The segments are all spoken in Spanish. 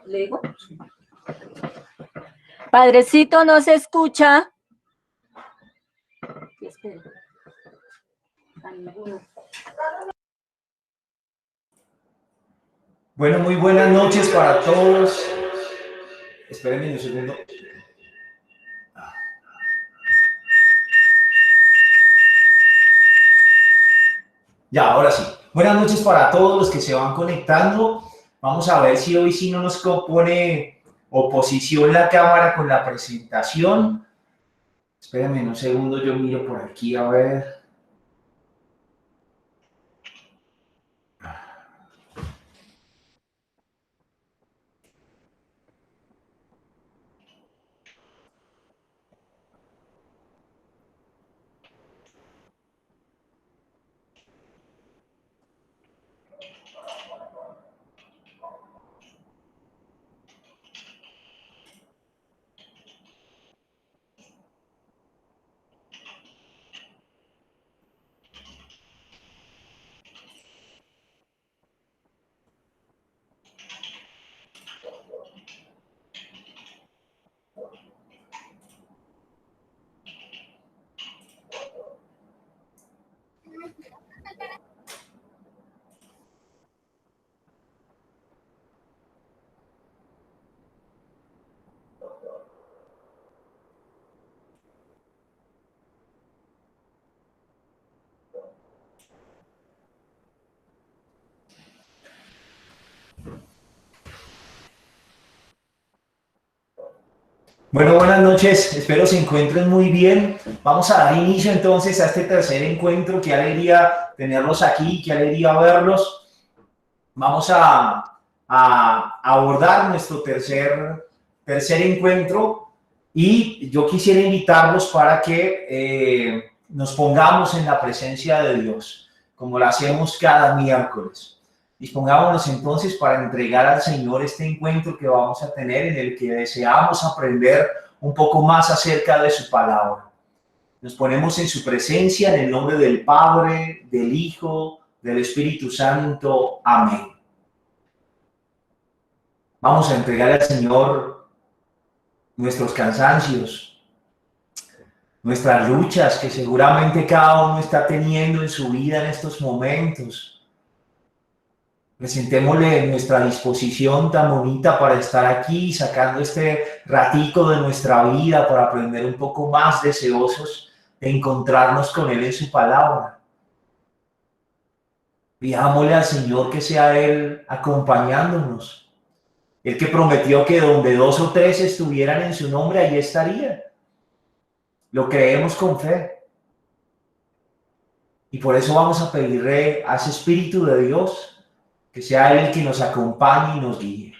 ¿Le digo? Padrecito, no se escucha. Bueno, muy buenas noches para todos. Espérenme un segundo. Ya, ahora sí. Buenas noches para todos los que se van conectando. Vamos a ver si hoy sí no nos pone oposición la cámara con la presentación. Espérenme un segundo, yo miro por aquí a ver. Bueno, buenas noches, espero se encuentren muy bien. Vamos a dar inicio entonces a este tercer encuentro. Qué alegría tenerlos aquí, qué alegría verlos. Vamos a abordar nuestro tercer encuentro y yo quisiera invitarlos para que nos pongamos en la presencia de Dios, como lo hacemos cada miércoles. Dispongámonos entonces para entregar al Señor este encuentro que vamos a tener, en el que deseamos aprender un poco más acerca de su palabra. Nos ponemos en su presencia en el nombre del Padre, del Hijo, del Espíritu Santo. Amén. Vamos a entregar al Señor nuestros cansancios, nuestras luchas que seguramente cada uno está teniendo en su vida en estos momentos. Presentémosle nuestra disposición tan bonita para estar aquí, sacando este ratico de nuestra vida para aprender un poco más, deseosos de encontrarnos con Él en su palabra. Pidámosle al Señor que sea Él acompañándonos. El que prometió que donde 2 o 3 estuvieran en su nombre, allí estaría. Lo creemos con fe. Y por eso vamos a pedirle a ese Espíritu de Dios que sea Él el que nos acompañe y nos guíe.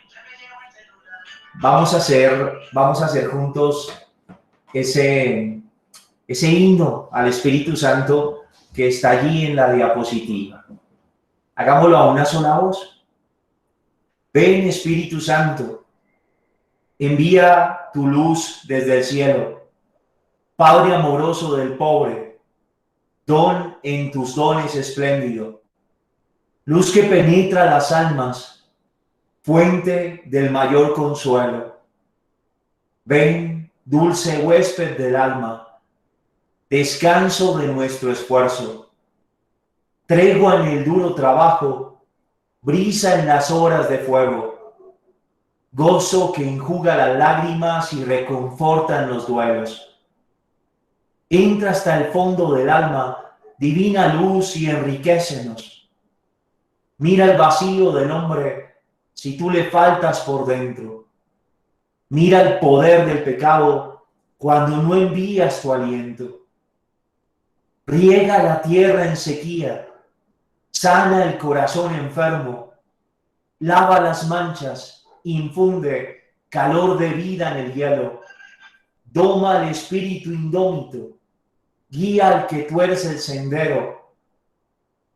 Vamos a hacer juntos ese himno al Espíritu Santo que está allí en la diapositiva. Hagámoslo a una sola voz. Ven, Espíritu Santo, envía tu luz desde el cielo. Padre amoroso del pobre, don en tus dones espléndido. Luz que penetra las almas, fuente del mayor consuelo. Ven, dulce huésped del alma, descanso de nuestro esfuerzo. Tregua en el duro trabajo, brisa en las horas de fuego. Gozo que enjuga las lágrimas y reconforta en los duelos. Entra hasta el fondo del alma, divina luz, y enriquécenos. Mira el vacío del hombre si tú le faltas por dentro. Mira el poder del pecado cuando no envías tu aliento. Riega la tierra en sequía, sana el corazón enfermo, lava las manchas, infunde calor de vida en el hielo, doma al espíritu indómito, guía al que tuerce el sendero.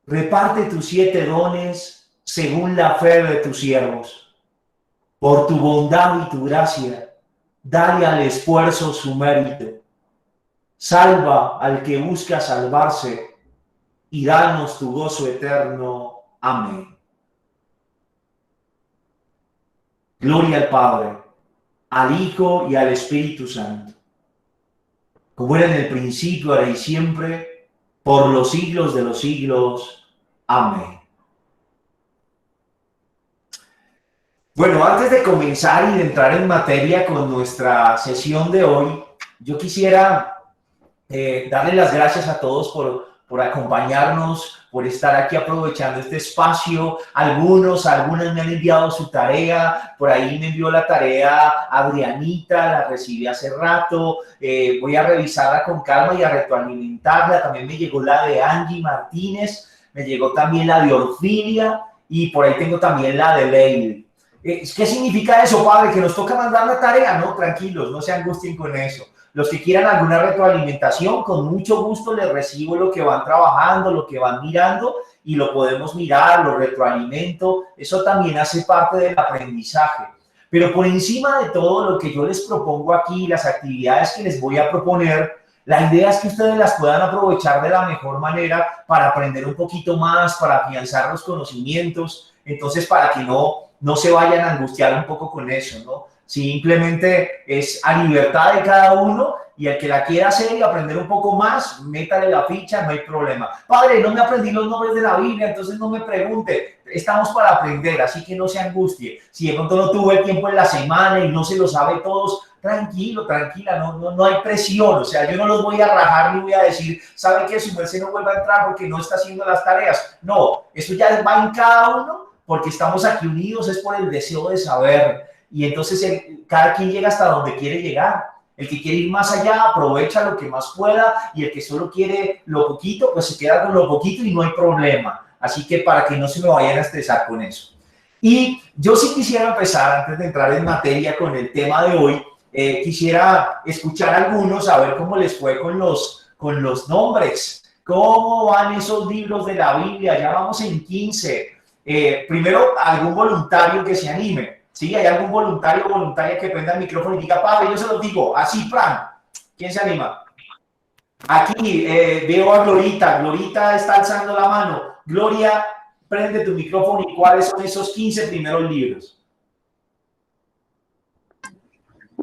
Reparte tus 7 dones según la fe de tus siervos. Por tu bondad y tu gracia, dale al esfuerzo su mérito. Salva al que busca salvarse y danos tu gozo eterno. Amén. Gloria al Padre, al Hijo y al Espíritu Santo, como era en el principio, ahora y siempre, por los siglos de los siglos. Amén. Bueno, antes de comenzar y de entrar en materia con nuestra sesión de hoy, yo quisiera darle las gracias a todos por acompañarnos, por estar aquí aprovechando este espacio. Algunas me han enviado su tarea, por ahí me envió la tarea Adrianita, la recibí hace rato, voy a revisarla con calma y a retroalimentarla. También me llegó la de Angie Martínez, me llegó también la de Orfilia y por ahí tengo también la de Leil. ¿Qué significa eso, padre? Que nos toca mandar la tarea, ¿no? Tranquilos, no se angustien con eso. Los que quieran alguna retroalimentación, con mucho gusto les recibo lo que van trabajando, lo que van mirando y lo podemos mirar, lo retroalimento. Eso también hace parte del aprendizaje. Pero por encima de todo lo que yo les propongo aquí, las actividades que les voy a proponer, la idea es que ustedes las puedan aprovechar de la mejor manera para aprender un poquito más, para afianzar los conocimientos. Entonces, para que no se vayan a angustiar un poco con eso, ¿no? Simplemente es a libertad de cada uno y el que la quiera hacer y aprender un poco más, métale la ficha, no hay problema. Padre, no me aprendí los nombres de la Biblia, entonces no me pregunte. Estamos para aprender, así que no se angustie. Si de pronto no tuvo el tiempo en la semana y no se lo sabe todos, tranquilo, tranquila, no hay presión. O sea, yo no los voy a rajar ni voy a decir, ¿sabe qué? Su merced no vuelva a entrar porque no está haciendo las tareas. No, eso ya va en cada uno porque estamos aquí unidos, es por el deseo de saber. Y entonces cada quien llega hasta donde quiere llegar. El que quiere ir más allá aprovecha lo que más pueda y el que solo quiere lo poquito, pues se queda con lo poquito y no hay problema. Así que para que no se me vayan a estresar con eso. Y yo sí quisiera empezar, antes de entrar en materia con el tema de hoy, quisiera escuchar a algunos, a ver cómo les fue con los nombres. ¿Cómo van esos libros de la Biblia? Ya vamos en 15. Primero, algún voluntario que se anime. ¿Sí? ¿Hay algún voluntario o voluntaria que prenda el micrófono y diga, padre, yo se lo digo, así, plan? ¿Quién se anima? Aquí veo a Glorita. Glorita está alzando la mano. Gloria, prende tu micrófono y cuáles son esos 15 primeros libros.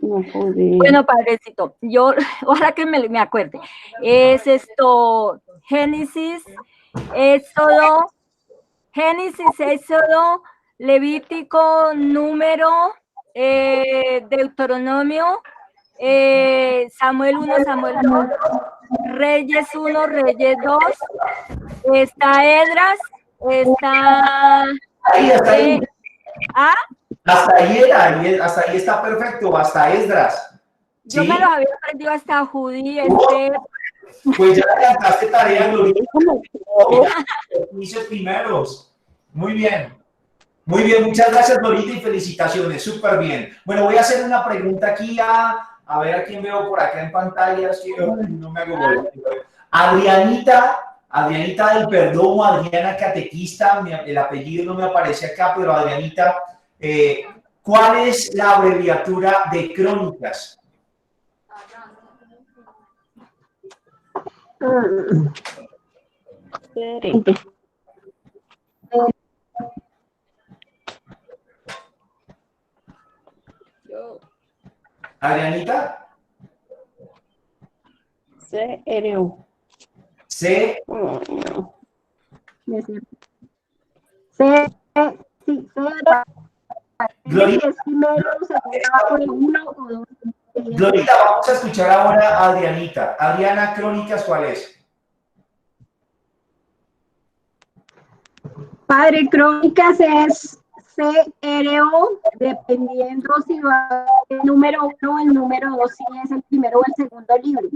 Bueno, padrecito, yo, ojalá que me acuerde. Es esto, Génesis, Éxodo, Levítico, Número, Deuteronomio, Samuel 1, Samuel 2, Reyes 1, Reyes 2, está Esdras, está... Hasta ahí. ¿Ah? Hasta ahí está perfecto, hasta Esdras. ¿Sí? Yo me lo había aprendido hasta Judí, Pues ya adelantaste tarea, Glorita. Inicios primeros. Muy bien. Muy bien, muchas gracias, Glorita, y felicitaciones, súper bien. Bueno, voy a hacer una pregunta aquí a ver a quién veo por acá en pantalla. No me hago gol. Adrianita del Perdomo, Adriana Catequista, el apellido no me aparece acá, pero Adrianita, ¿cuál es la abreviatura de Crónicas? Adrianita. CRU. C. Glorita, vamos a escuchar ahora a Adrianita. Adriana, Crónicas, ¿cuál es? Padre, Crónicas es CRO, dependiendo si va el número 1 o el número 2, si es el primero o el segundo libro.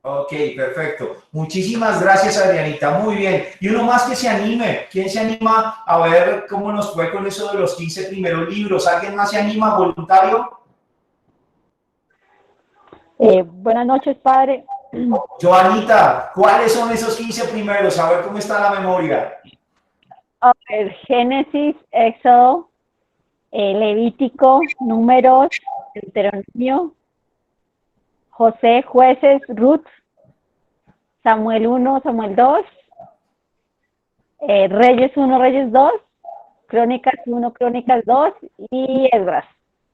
Ok, perfecto. Muchísimas gracias, Adrianita. Muy bien. Y uno más que se anime. ¿Quién se anima a ver cómo nos fue con eso de los 15 primeros libros? ¿Alguien más se anima, voluntario? Buenas noches, padre. Joanita, ¿cuáles son esos 15 primeros? A ver cómo está la memoria. Génesis, Éxodo, Levítico, Números, Deuteronomio, José, Jueces, Ruth, Samuel 1, Samuel 2, Reyes 1, Reyes 2, Crónicas 1, Crónicas 2 y Esdras.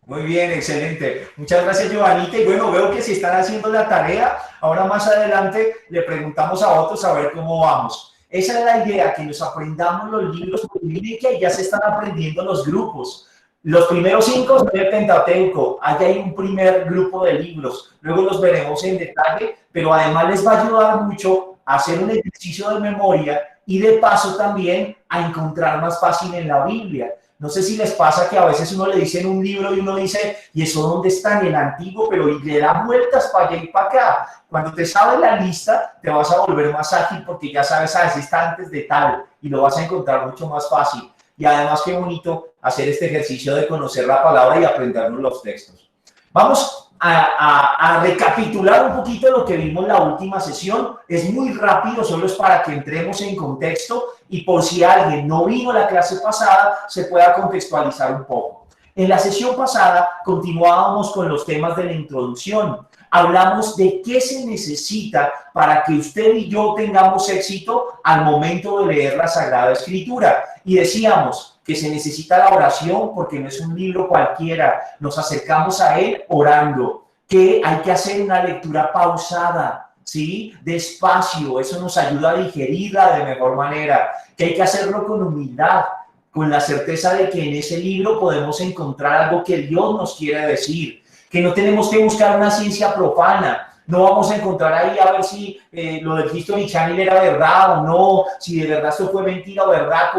Muy bien, excelente. Muchas gracias, Giovanita. Y bueno, veo que se están haciendo la tarea. Ahora más adelante le preguntamos a otros a ver cómo vamos. Esa es la idea, que nos aprendamos los libros, porque miren que ya se están aprendiendo los grupos. Los primeros 5 son el Pentateuco. Allá hay un primer grupo de libros. Luego los veremos en detalle, pero además les va a ayudar mucho a hacer un ejercicio de memoria y de paso también a encontrar más fácil en la Biblia. No sé si les pasa que a veces uno le dice en un libro y uno dice, ¿y eso dónde está? En el antiguo, pero y le da vueltas para allá y para acá. Cuando te sabes la lista, te vas a volver más ágil porque ya sabes, si está antes de tal y lo vas a encontrar mucho más fácil. Y además, qué bonito hacer este ejercicio de conocer la palabra y aprendernos los textos. Vamos a recapitular un poquito lo que vimos la última sesión. Es muy rápido, solo es para que entremos en contexto y por si alguien no vino a la clase pasada, se pueda contextualizar un poco. En la sesión pasada continuábamos con los temas de la introducción. Hablamos de qué se necesita para que usted y yo tengamos éxito al momento de leer la Sagrada Escritura. Y decíamos que se necesita la oración porque no es un libro cualquiera. Nos acercamos a él orando, que hay que hacer una lectura pausada, ¿sí? Despacio, eso nos ayuda a digerirla de mejor manera, que hay que hacerlo con humildad, con la certeza de que en ese libro podemos encontrar algo que Dios nos quiere decir, que no tenemos que buscar una ciencia profana. No vamos a encontrar ahí a ver si lo del History Channel era verdad o no, si de verdad esto fue mentira o verdad,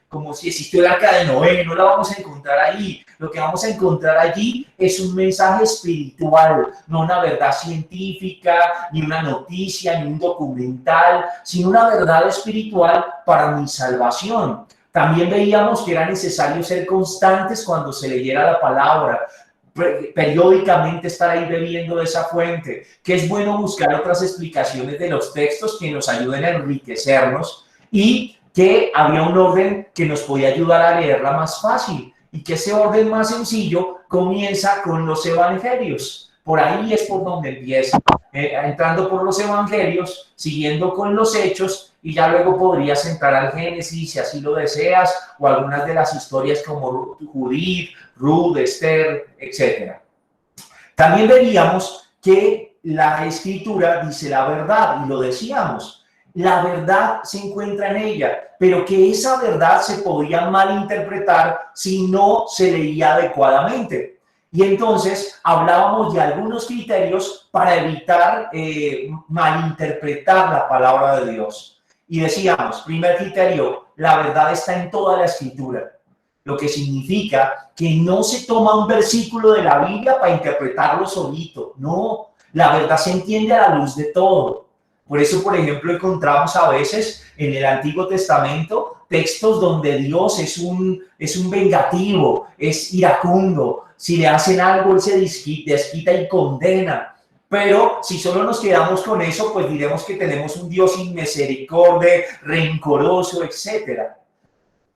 como si existió el Arca de Noé. No la vamos a encontrar ahí. Lo que vamos a encontrar allí es un mensaje espiritual, no una verdad científica, ni una noticia, ni un documental, sino una verdad espiritual para mi salvación. También veíamos que era necesario ser constantes cuando se leyera la palabra, periódicamente estar ahí bebiendo de esa fuente, que es bueno buscar otras explicaciones de los textos que nos ayuden a enriquecernos y que había un orden que nos podía ayudar a leerla más fácil y que ese orden más sencillo comienza con los evangelios. Por ahí es por donde empieza, entrando por los evangelios, siguiendo con los hechos y ya luego podrías entrar al Génesis si así lo deseas o algunas de las historias como Judith, Ruth, Esther, etc. También veíamos que la Escritura dice la verdad y lo decíamos. La verdad se encuentra en ella, pero que esa verdad se podía malinterpretar si no se leía adecuadamente. Y entonces hablábamos de algunos criterios para evitar malinterpretar la palabra de Dios. Y decíamos, primer criterio, la verdad está en toda la Escritura. Lo que significa que no se toma un versículo de la Biblia para interpretarlo solito. No, la verdad se entiende a la luz de todo. Por eso, por ejemplo, encontramos a veces en el Antiguo Testamento textos donde Dios es un vengativo, es iracundo. Si le hacen algo, él se desquita y condena. Pero si solo nos quedamos con eso, pues diremos que tenemos un Dios sin misericordia, rencoroso, etc.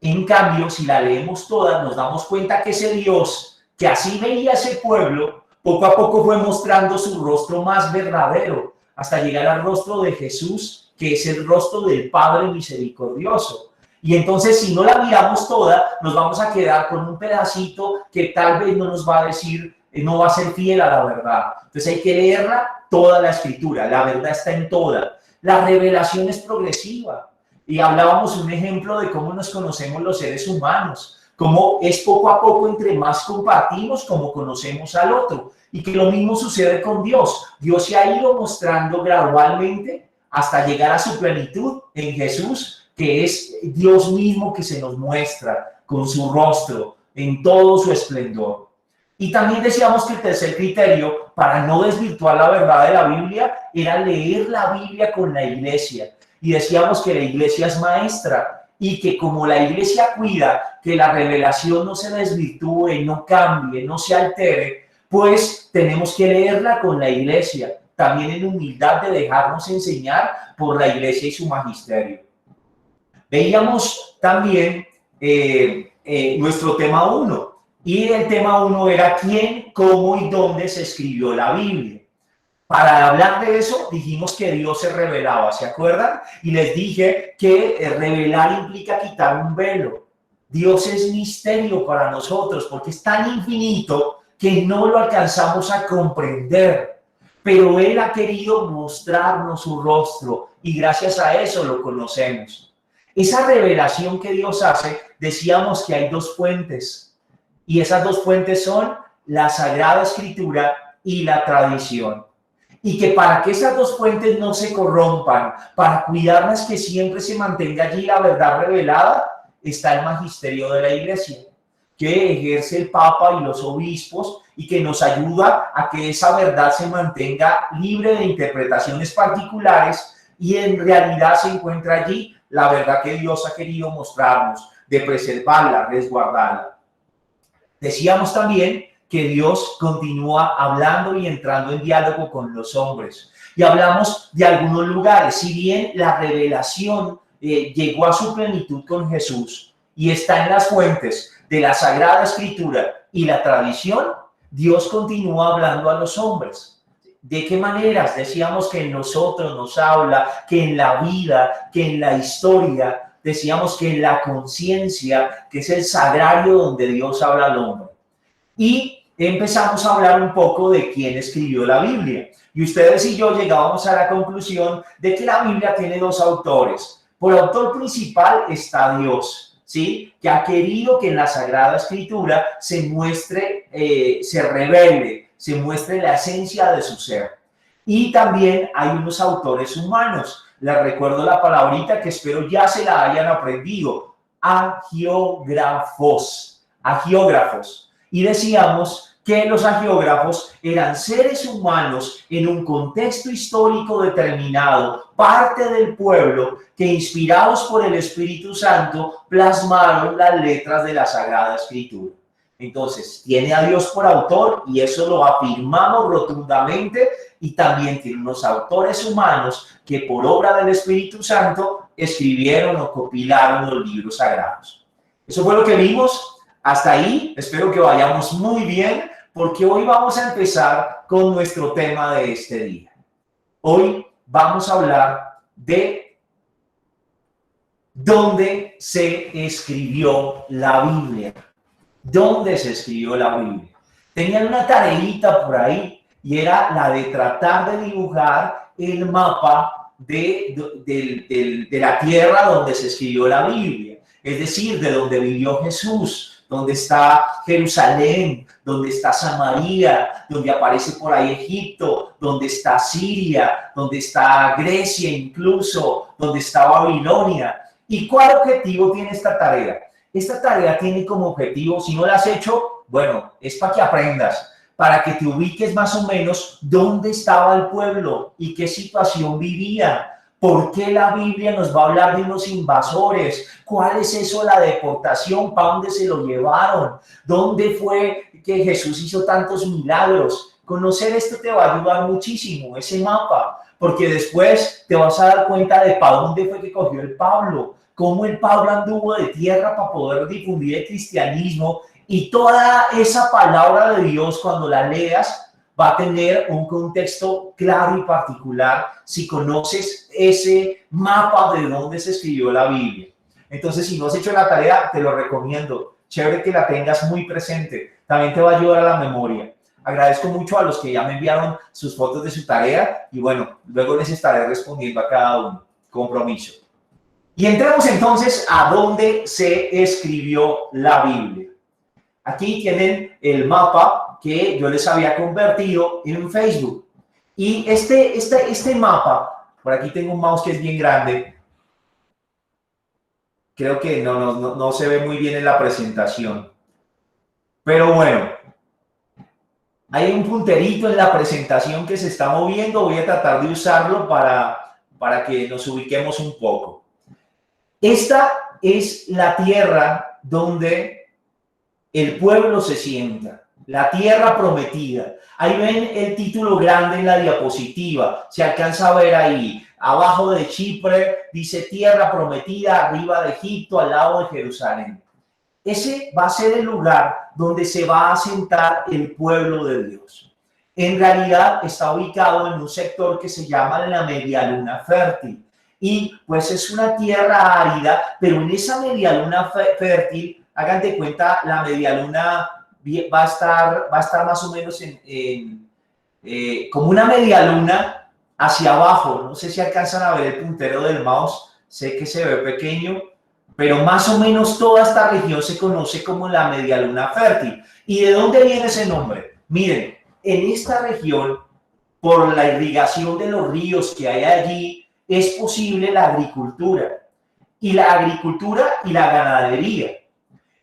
En cambio, si la leemos toda, nos damos cuenta que ese Dios que así veía a ese pueblo, poco a poco fue mostrando su rostro más verdadero, hasta llegar al rostro de Jesús, que es el rostro del Padre misericordioso. Y entonces, si no la miramos toda, nos vamos a quedar con un pedacito que tal vez no nos va a decir, no va a ser fiel a la verdad. Entonces hay que leerla toda la Escritura, la verdad está en toda. La revelación es progresiva. Y hablábamos un ejemplo de cómo nos conocemos los seres humanos, cómo es poco a poco, entre más compartimos, como conocemos al otro. Y que lo mismo sucede con Dios. Dios se ha ido mostrando gradualmente hasta llegar a su plenitud en Jesús, que es Dios mismo que se nos muestra con su rostro en todo su esplendor. Y también decíamos que el tercer criterio, para no desvirtuar la verdad de la Biblia, era leer la Biblia con la iglesia. Y decíamos que la iglesia es maestra y que como la iglesia cuida que la revelación no se desvirtúe, no cambie, no se altere, pues tenemos que leerla con la iglesia, también en humildad de dejarnos enseñar por la iglesia y su magisterio. Veíamos también nuestro tema 1, y el tema 1 era quién, cómo y dónde se escribió la Biblia. Para hablar de eso, dijimos que Dios se revelaba, ¿se acuerdan? Y les dije que revelar implica quitar un velo. Dios es misterio para nosotros porque es tan infinito que no lo alcanzamos a comprender, pero Él ha querido mostrarnos su rostro y gracias a eso lo conocemos. Esa revelación que Dios hace, decíamos que hay dos fuentes y esas dos fuentes son la Sagrada Escritura y la tradición. Y que para que esas dos fuentes no se corrompan, para cuidarlas que siempre se mantenga allí la verdad revelada, está el magisterio de la Iglesia, que ejerce el Papa y los obispos y que nos ayuda a que esa verdad se mantenga libre de interpretaciones particulares y en realidad se encuentra allí la verdad que Dios ha querido mostrarnos, de preservarla, resguardarla. Decíamos también que Dios continúa hablando y entrando en diálogo con los hombres. Y hablamos de algunos lugares. Si bien la revelación llegó a su plenitud con Jesús y está en las fuentes de la Sagrada Escritura y la tradición, Dios continúa hablando a los hombres. ¿De qué maneras? Decíamos que en nosotros nos habla, que en la vida, que en la historia, decíamos que en la conciencia, que es el sagrario donde Dios habla al hombre. Y empezamos a hablar un poco de quién escribió la Biblia. Y ustedes y yo llegábamos a la conclusión de que la Biblia tiene dos autores. Por autor principal está Dios, ¿sí? Que ha querido que en la Sagrada Escritura se muestre, se revele, se muestre la esencia de su ser. Y también hay unos autores humanos. Les recuerdo la palabrita que espero ya se la hayan aprendido. Agiógrafos. Agiógrafos. Y decíamos que los agiógrafos eran seres humanos en un contexto histórico determinado, parte del pueblo, que inspirados por el Espíritu Santo plasmaron las letras de la Sagrada Escritura. Entonces, tiene a Dios por autor y eso lo afirmamos rotundamente, y también tiene unos autores humanos que por obra del Espíritu Santo escribieron o compilaron los libros sagrados. Eso fue lo que vimos. Hasta ahí, espero que vayamos muy bien, porque hoy vamos a empezar con nuestro tema de este día. Hoy vamos a hablar de dónde se escribió la Biblia. ¿Dónde se escribió la Biblia? Tenían una tareita por ahí y era la de tratar de dibujar el mapa de la tierra donde se escribió la Biblia, es decir, de donde vivió Jesús, donde está Jerusalén, donde está Samaria, donde aparece por ahí Egipto, donde está Siria, donde está Grecia incluso, donde está Babilonia. ¿Y cuál objetivo tiene esta tarea? Esta tarea tiene como objetivo, si no la has hecho, bueno, es para que aprendas, para que te ubiques más o menos dónde estaba el pueblo y qué situación vivía. ¿Por qué la Biblia nos va a hablar de unos invasores? ¿Cuál es eso, la deportación? ¿Para dónde se lo llevaron? ¿Dónde fue que Jesús hizo tantos milagros? Conocer esto te va a ayudar muchísimo, ese mapa, porque después te vas a dar cuenta de para dónde fue que cogió el Pablo, cómo el Pablo anduvo de tierra para poder difundir el cristianismo, y toda esa palabra de Dios, cuando la leas, va a tener un contexto claro y particular si conoces ese mapa de dónde se escribió la Biblia. Entonces, si no has hecho la tarea, te lo recomiendo. Chévere que la tengas muy presente. También te va a ayudar a la memoria. Agradezco mucho a los que ya me enviaron sus fotos de su tarea y bueno, luego les estaré respondiendo a cada uno. Compromiso. Y entramos entonces a dónde se escribió la Biblia. Aquí tienen el mapa que yo les había convertido en Facebook. Y este mapa, por aquí tengo un mouse que es bien grande. Creo que no se ve muy bien en la presentación. Pero bueno, hay un punterito en la presentación que se está moviendo. Voy a tratar de usarlo para que nos ubiquemos un poco. Esta es la tierra donde el pueblo se sienta, la tierra prometida. Ahí ven el título grande en la diapositiva, se alcanza a ver ahí. Abajo de Chipre dice tierra prometida, arriba de Egipto, al lado de Jerusalén. Ese va a ser el lugar donde se va a asentar el pueblo de Dios. En realidad está ubicado en un sector que se llama la media luna fértil. Y pues es una tierra árida, pero en esa media luna fértil, hagan de cuenta la media luna va a estar más o menos como una media luna hacia abajo. No sé si alcanzan a ver el puntero del mouse, sé que se ve pequeño, pero más o menos toda esta región se conoce como la media luna fértil. ¿Y de dónde viene ese nombre? Miren, en esta región, por la irrigación de los ríos que hay allí, es posible la agricultura. Y la agricultura y la ganadería.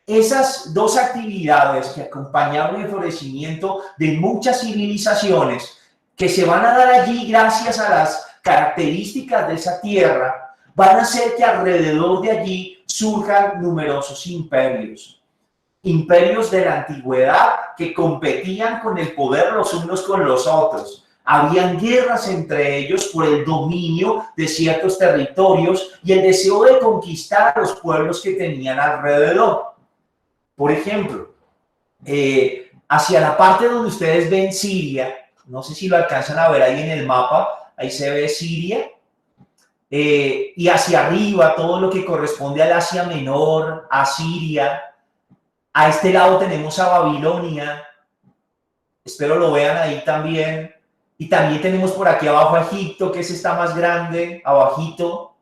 Esas dos actividades que acompañaron el florecimiento de muchas civilizaciones que se van a dar allí gracias a las características de esa tierra, van a hacer que alrededor de allí surjan numerosos imperios. Imperios de la antigüedad que competían con el poder los unos con los otros. Habían guerras entre ellos por el dominio de ciertos territorios y el deseo de conquistar a los pueblos que tenían alrededor. Por ejemplo, hacia la parte donde ustedes ven Siria, no sé si lo alcanzan a ver ahí en el mapa, ahí se ve Siria, y hacia arriba todo lo que corresponde al Asia Menor, a Siria. A este lado tenemos a Babilonia, espero lo vean ahí también. Y también tenemos por aquí abajo a Egipto, que es esta más grande, abajito.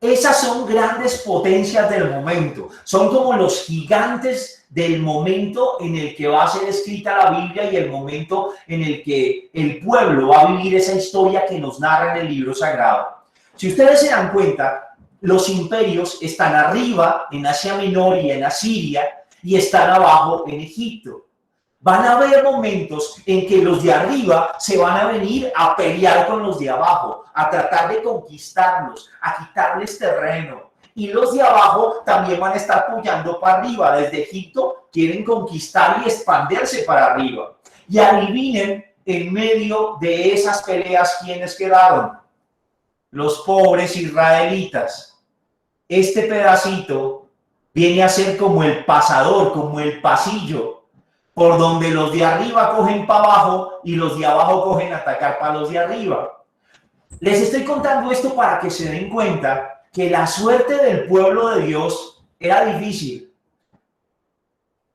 Esas son grandes potencias del momento. Son como los gigantes del momento en el que va a ser escrita la Biblia y el momento en el que el pueblo va a vivir esa historia que nos narra en el libro sagrado. Si ustedes se dan cuenta, los imperios están arriba en Asia Menor y en Asiria y están abajo en Egipto. Van a haber momentos en que los de arriba se van a venir a pelear con los de abajo, a tratar de conquistarlos, a quitarles terreno. Y los de abajo también van a estar apoyando para arriba. Desde Egipto quieren conquistar y expandirse para arriba. Y adivinen, en medio de esas peleas, ¿quiénes quedaron? Los pobres israelitas. Este pedacito viene a ser como el pasador, como el pasillo, por donde los de arriba cogen para abajo y los de abajo cogen a atacar para los de arriba. Les estoy contando esto para que se den cuenta que la suerte del pueblo de Dios era difícil.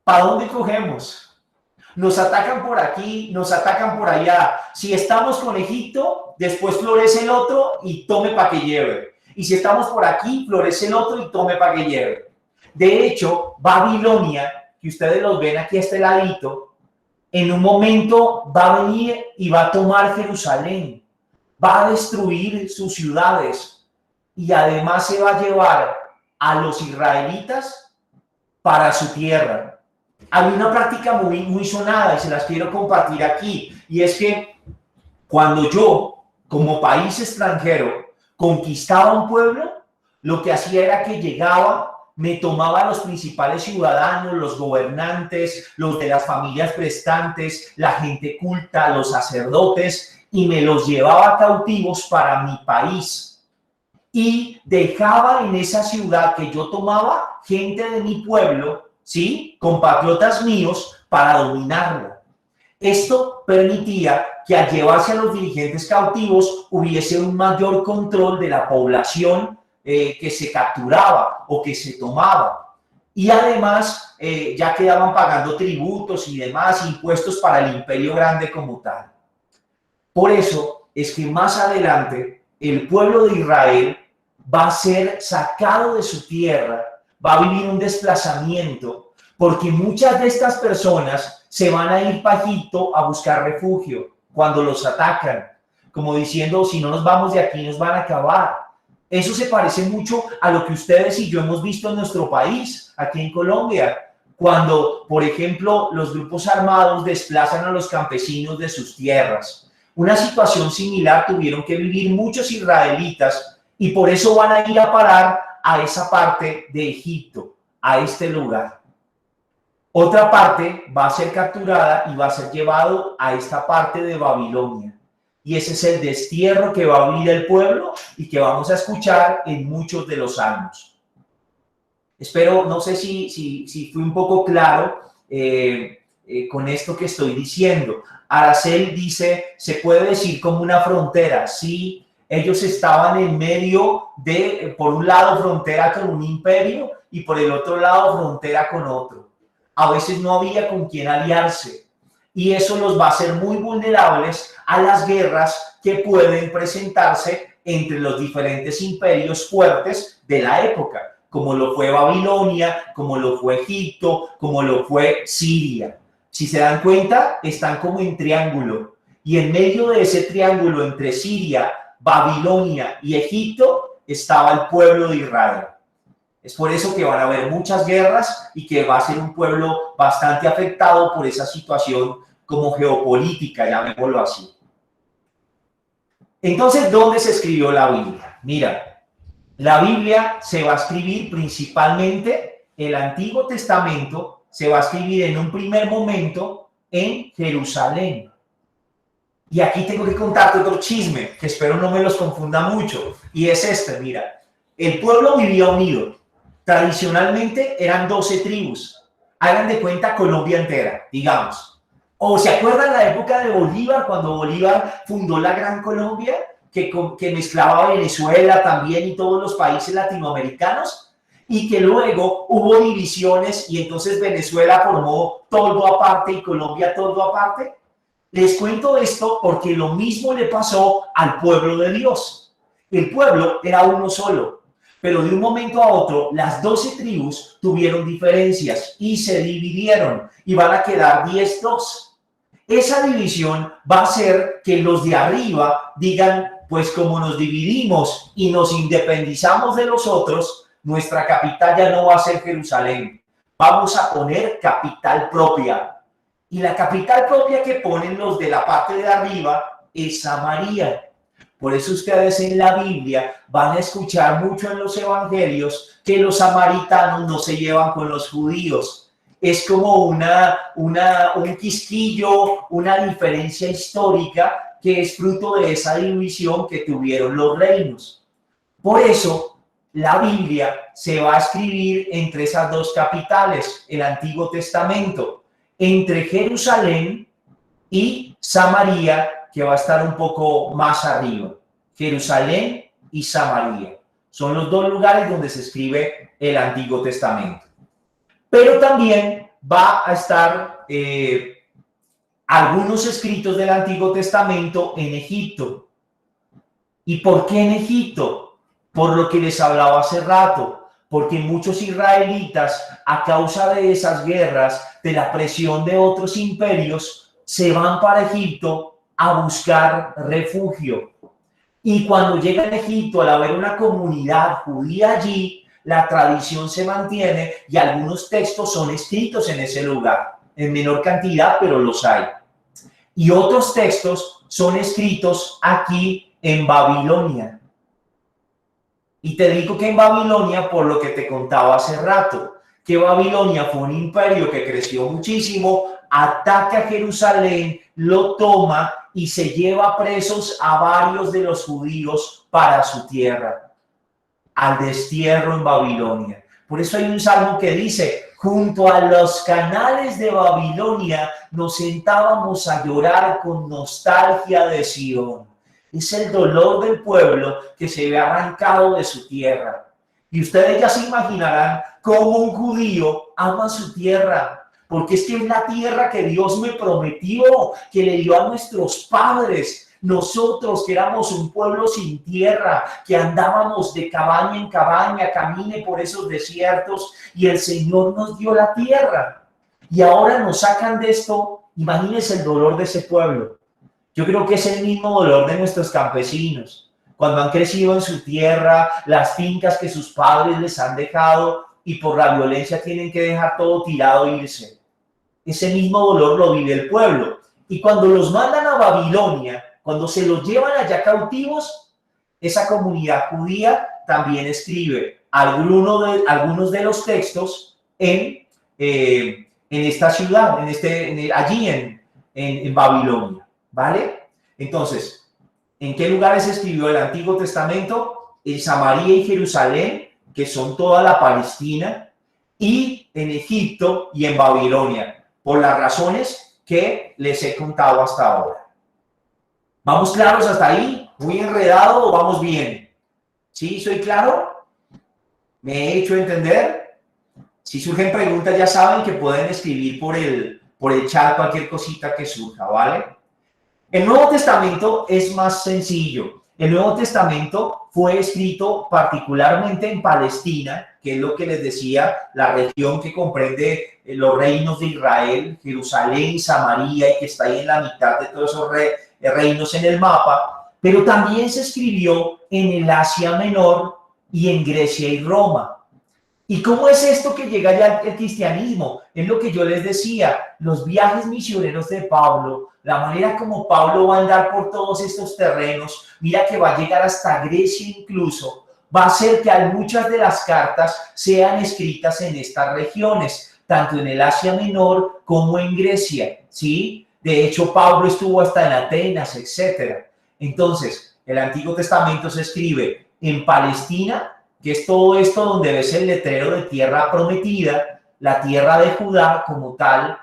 ¿Para dónde cogemos? Nos atacan por aquí, nos atacan por allá. Si estamos con Egipto, después florece el otro y tome para que lleve. Y si estamos por aquí, florece el otro y tome para que lleve. De hecho, Babilonia, que ustedes los ven aquí a este ladito, en un momento va a venir y va a tomar Jerusalén, va a destruir sus ciudades y además se va a llevar a los israelitas para su tierra. Hay una práctica muy sonada y se las quiero compartir aquí, y es que cuando yo, como país extranjero, conquistaba un pueblo, lo que hacía era que llegaba, me tomaba a los principales ciudadanos, los gobernantes, los de las familias prestantes, la gente culta, los sacerdotes, y me los llevaba cautivos para mi país. Y dejaba en esa ciudad que yo tomaba gente de mi pueblo, ¿sí? Compatriotas míos, para dominarla. Esto permitía que al llevarse a los dirigentes cautivos hubiese un mayor control de la población que se capturaba o que se tomaba. Y además ya quedaban pagando tributos y demás impuestos para el imperio grande como tal. Por eso es que más adelante el pueblo de Israel va a ser sacado de su tierra, va a vivir un desplazamiento, porque muchas de estas personas se van a ir para Egipto a buscar refugio cuando los atacan, como diciendo, si no nos vamos de aquí nos van a acabar. Eso se parece mucho a lo que ustedes y yo hemos visto en nuestro país, aquí en Colombia, cuando, por ejemplo, los grupos armados desplazan a los campesinos de sus tierras. Una situación similar tuvieron que vivir muchos israelitas y por eso van a ir a parar a esa parte de Egipto, a este lugar. Otra parte va a ser capturada y va a ser llevado a esta parte de Babilonia. Y ese es el destierro que va a vivir el pueblo y que vamos a escuchar en muchos de los salmos. Espero, no sé si fui un poco claro con esto que estoy diciendo. Aracel dice, se puede decir como una frontera. Sí, ellos estaban en medio de, por un lado, frontera con un imperio y por el otro lado, frontera con otro. a veces no había con quién aliarse. Y eso los va a hacer muy vulnerables a las guerras que pueden presentarse entre los diferentes imperios fuertes de la época, como lo fue Babilonia, como lo fue Egipto, como lo fue Siria. Si se dan cuenta, están como en triángulo. Y en medio de ese triángulo entre Siria, Babilonia y Egipto estaba el pueblo de Israel. Es por eso que van a haber muchas guerras y que va a ser un pueblo bastante afectado por esa situación como geopolítica, llamémoslo así. Entonces, ¿dónde se escribió la Biblia? Mira, la Biblia se va a escribir principalmente, el Antiguo Testamento se va a escribir en un primer momento en Jerusalén. Y aquí tengo que contarte otro chisme, que espero no me los confunda mucho, y es este, mira, el pueblo vivía unido. Tradicionalmente eran 12 tribus. Hagan de cuenta Colombia entera, digamos. ¿O se acuerdan la época de Bolívar, cuando Bolívar fundó la Gran Colombia, que mezclaba Venezuela también y todos los países latinoamericanos? Y que luego hubo divisiones y entonces Venezuela formó todo aparte y Colombia todo aparte. Les cuento esto porque lo mismo le pasó al pueblo de Dios. El pueblo era uno solo. Pero de un momento a otro, las 12 tribus tuvieron diferencias y se dividieron y van a quedar 10-2. Esa división va a hacer que los de arriba digan, pues como nos dividimos y nos independizamos de los otros, nuestra capital ya no va a ser Jerusalén. Vamos a poner capital propia. Y la capital propia que ponen los de la parte de arriba es Samaria. Por eso ustedes en la Biblia van a escuchar mucho en los evangelios que los samaritanos no se llevan con los judíos. Es como un quisquillo, una diferencia histórica que es fruto de esa división que tuvieron los reinos. Por eso la Biblia se va a escribir entre esas dos capitales, el Antiguo Testamento, entre Jerusalén y Samaria, que va a estar un poco más arriba. Jerusalén y Samaria son los dos lugares donde se escribe el Antiguo Testamento. Pero también va a estar algunos escritos del Antiguo Testamento en Egipto. ¿Y por qué en Egipto? Por lo que les hablaba hace rato, porque muchos israelitas, a causa de esas guerras, de la presión de otros imperios, se van para Egipto a buscar refugio. Y cuando llegan a Egipto, al haber una comunidad judía allí, la tradición se mantiene y algunos textos son escritos en ese lugar, en menor cantidad, pero los hay. Y otros textos son escritos aquí en Babilonia. Y te digo que en Babilonia, por lo que te contaba hace rato, que Babilonia fue un imperio que creció muchísimo, ataca a Jerusalén, lo toma y se lleva presos a varios de los judíos para su tierra, al destierro en Babilonia. Por eso hay un salmo que dice, junto a los canales de Babilonia nos sentábamos a llorar con nostalgia de Sion. Es el dolor del pueblo que se ve arrancado de su tierra. Y ustedes ya se imaginarán cómo un judío ama su tierra, porque es que es la tierra que Dios me prometió, que le dio a nuestros padres. Nosotros que éramos un pueblo sin tierra, que andábamos de cabaña en cabaña, camine por esos desiertos, y el Señor nos dio la tierra. Y ahora nos sacan de esto. Imagínense el dolor de ese pueblo. Yo creo que es el mismo dolor de nuestros campesinos, cuando han crecido en su tierra, las fincas que sus padres les han dejado, y por la violencia tienen que dejar todo tirado e irse. Ese mismo dolor lo vive el pueblo. Y cuando los mandan a Babilonia, cuando se los llevan allá cautivos, esa comunidad judía también escribe algunos de los textos en esta ciudad, allí en Babilonia, ¿vale? Entonces, ¿en qué lugares se escribió el Antiguo Testamento? En Samaria y Jerusalén, que son toda la Palestina, y en Egipto y en Babilonia, por las razones que les he contado hasta ahora. ¿Vamos claros hasta ahí? ¿Muy enredado o vamos bien? ¿Sí? ¿Soy claro? ¿Me he hecho entender? Si surgen preguntas, ya saben que pueden escribir por el chat cualquier cosita que surja, ¿vale? El Nuevo Testamento es más sencillo. El Nuevo Testamento fue escrito particularmente en Palestina, que es lo que les decía, la región que comprende los reinos de Israel, Jerusalén, Samaria, y que está ahí en la mitad de todos esos reinos en el mapa, pero también se escribió en el Asia Menor y en Grecia y Roma. ¿Y cómo es esto que llega ya el cristianismo? Es lo que yo les decía, los viajes misioneros de Pablo, la manera como Pablo va a andar por todos estos terrenos, mira que va a llegar hasta Grecia incluso, va a hacer que muchas de las cartas sean escritas en estas regiones, tanto en el Asia Menor como en Grecia, ¿sí? De hecho, Pablo estuvo hasta en Atenas, etc. Entonces, el Antiguo Testamento se escribe en Palestina, que es todo esto donde ves el letrero de tierra prometida, la tierra de Judá como tal,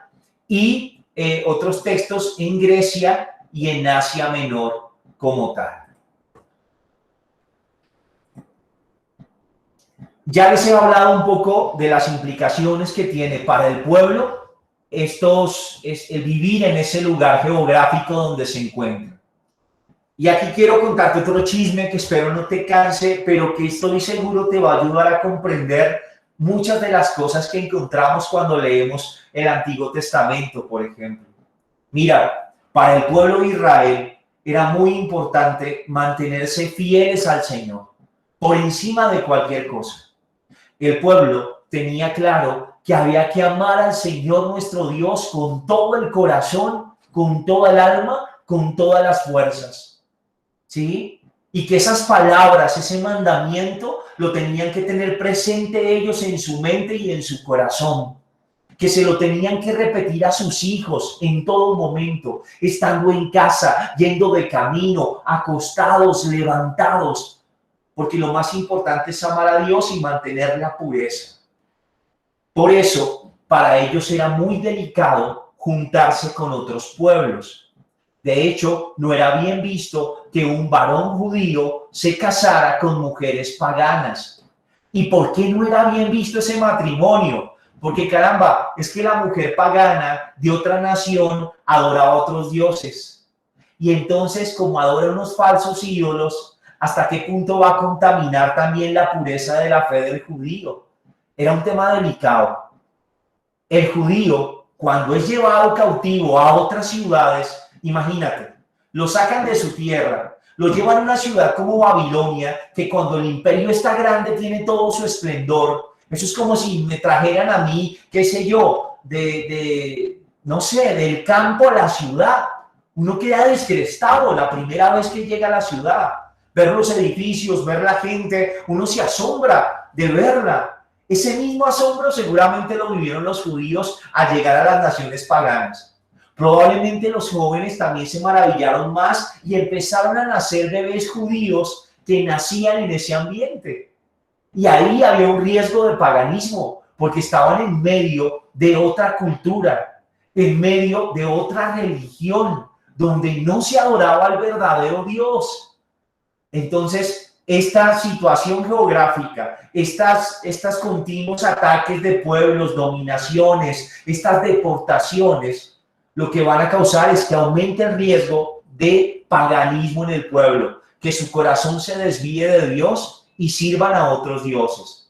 y otros textos en Grecia y en Asia Menor como tal. Ya les he hablado un poco de las implicaciones que tiene para el pueblo el vivir en ese lugar geográfico donde se encuentra. Y aquí quiero contarte otro chisme que espero no te canse, pero que estoy seguro te va a ayudar a comprender muchas de las cosas que encontramos cuando leemos el Antiguo Testamento, por ejemplo. Mira, para el pueblo de Israel era muy importante mantenerse fieles al Señor, por encima de cualquier cosa. El pueblo tenía claro que había que amar al Señor nuestro Dios con todo el corazón, con toda el alma, con todas las fuerzas. ¿Sí? Y que esas palabras, ese mandamiento, lo tenían que tener presente ellos en su mente y en su corazón. Que se lo tenían que repetir a sus hijos en todo momento, estando en casa, yendo de camino, acostados, levantados. Porque lo más importante es amar a Dios y mantener la pureza. Por eso, para ellos era muy delicado juntarse con otros pueblos. De hecho, no era bien visto que un varón judío se casara con mujeres paganas. ¿Y por qué no era bien visto ese matrimonio? Porque caramba, es que la mujer pagana de otra nación adoraba a otros dioses. Y entonces, como adora unos falsos ídolos, ¿hasta qué punto va a contaminar también la pureza de la fe del judío? Era un tema delicado. El judío, cuando es llevado cautivo a otras ciudades, imagínate, lo sacan de su tierra, lo llevan a una ciudad como Babilonia, que cuando el imperio está grande tiene todo su esplendor. Eso es como si me trajeran a mí, qué sé yo, no sé, del campo a la ciudad. Uno queda descrestado la primera vez que llega a la ciudad. Ver los edificios, ver la gente, uno se asombra de verla. Ese mismo asombro seguramente lo vivieron los judíos al llegar a las naciones paganas. Probablemente los jóvenes también se maravillaron más y empezaron a nacer bebés judíos que nacían en ese ambiente. Y ahí había un riesgo de paganismo, porque estaban en medio de otra cultura, en medio de otra religión, donde no se adoraba al verdadero Dios. Entonces, esta situación geográfica, estos continuos ataques de pueblos, dominaciones, estas deportaciones, lo que van a causar es que aumente el riesgo de paganismo en el pueblo, que su corazón se desvíe de Dios y sirvan a otros dioses.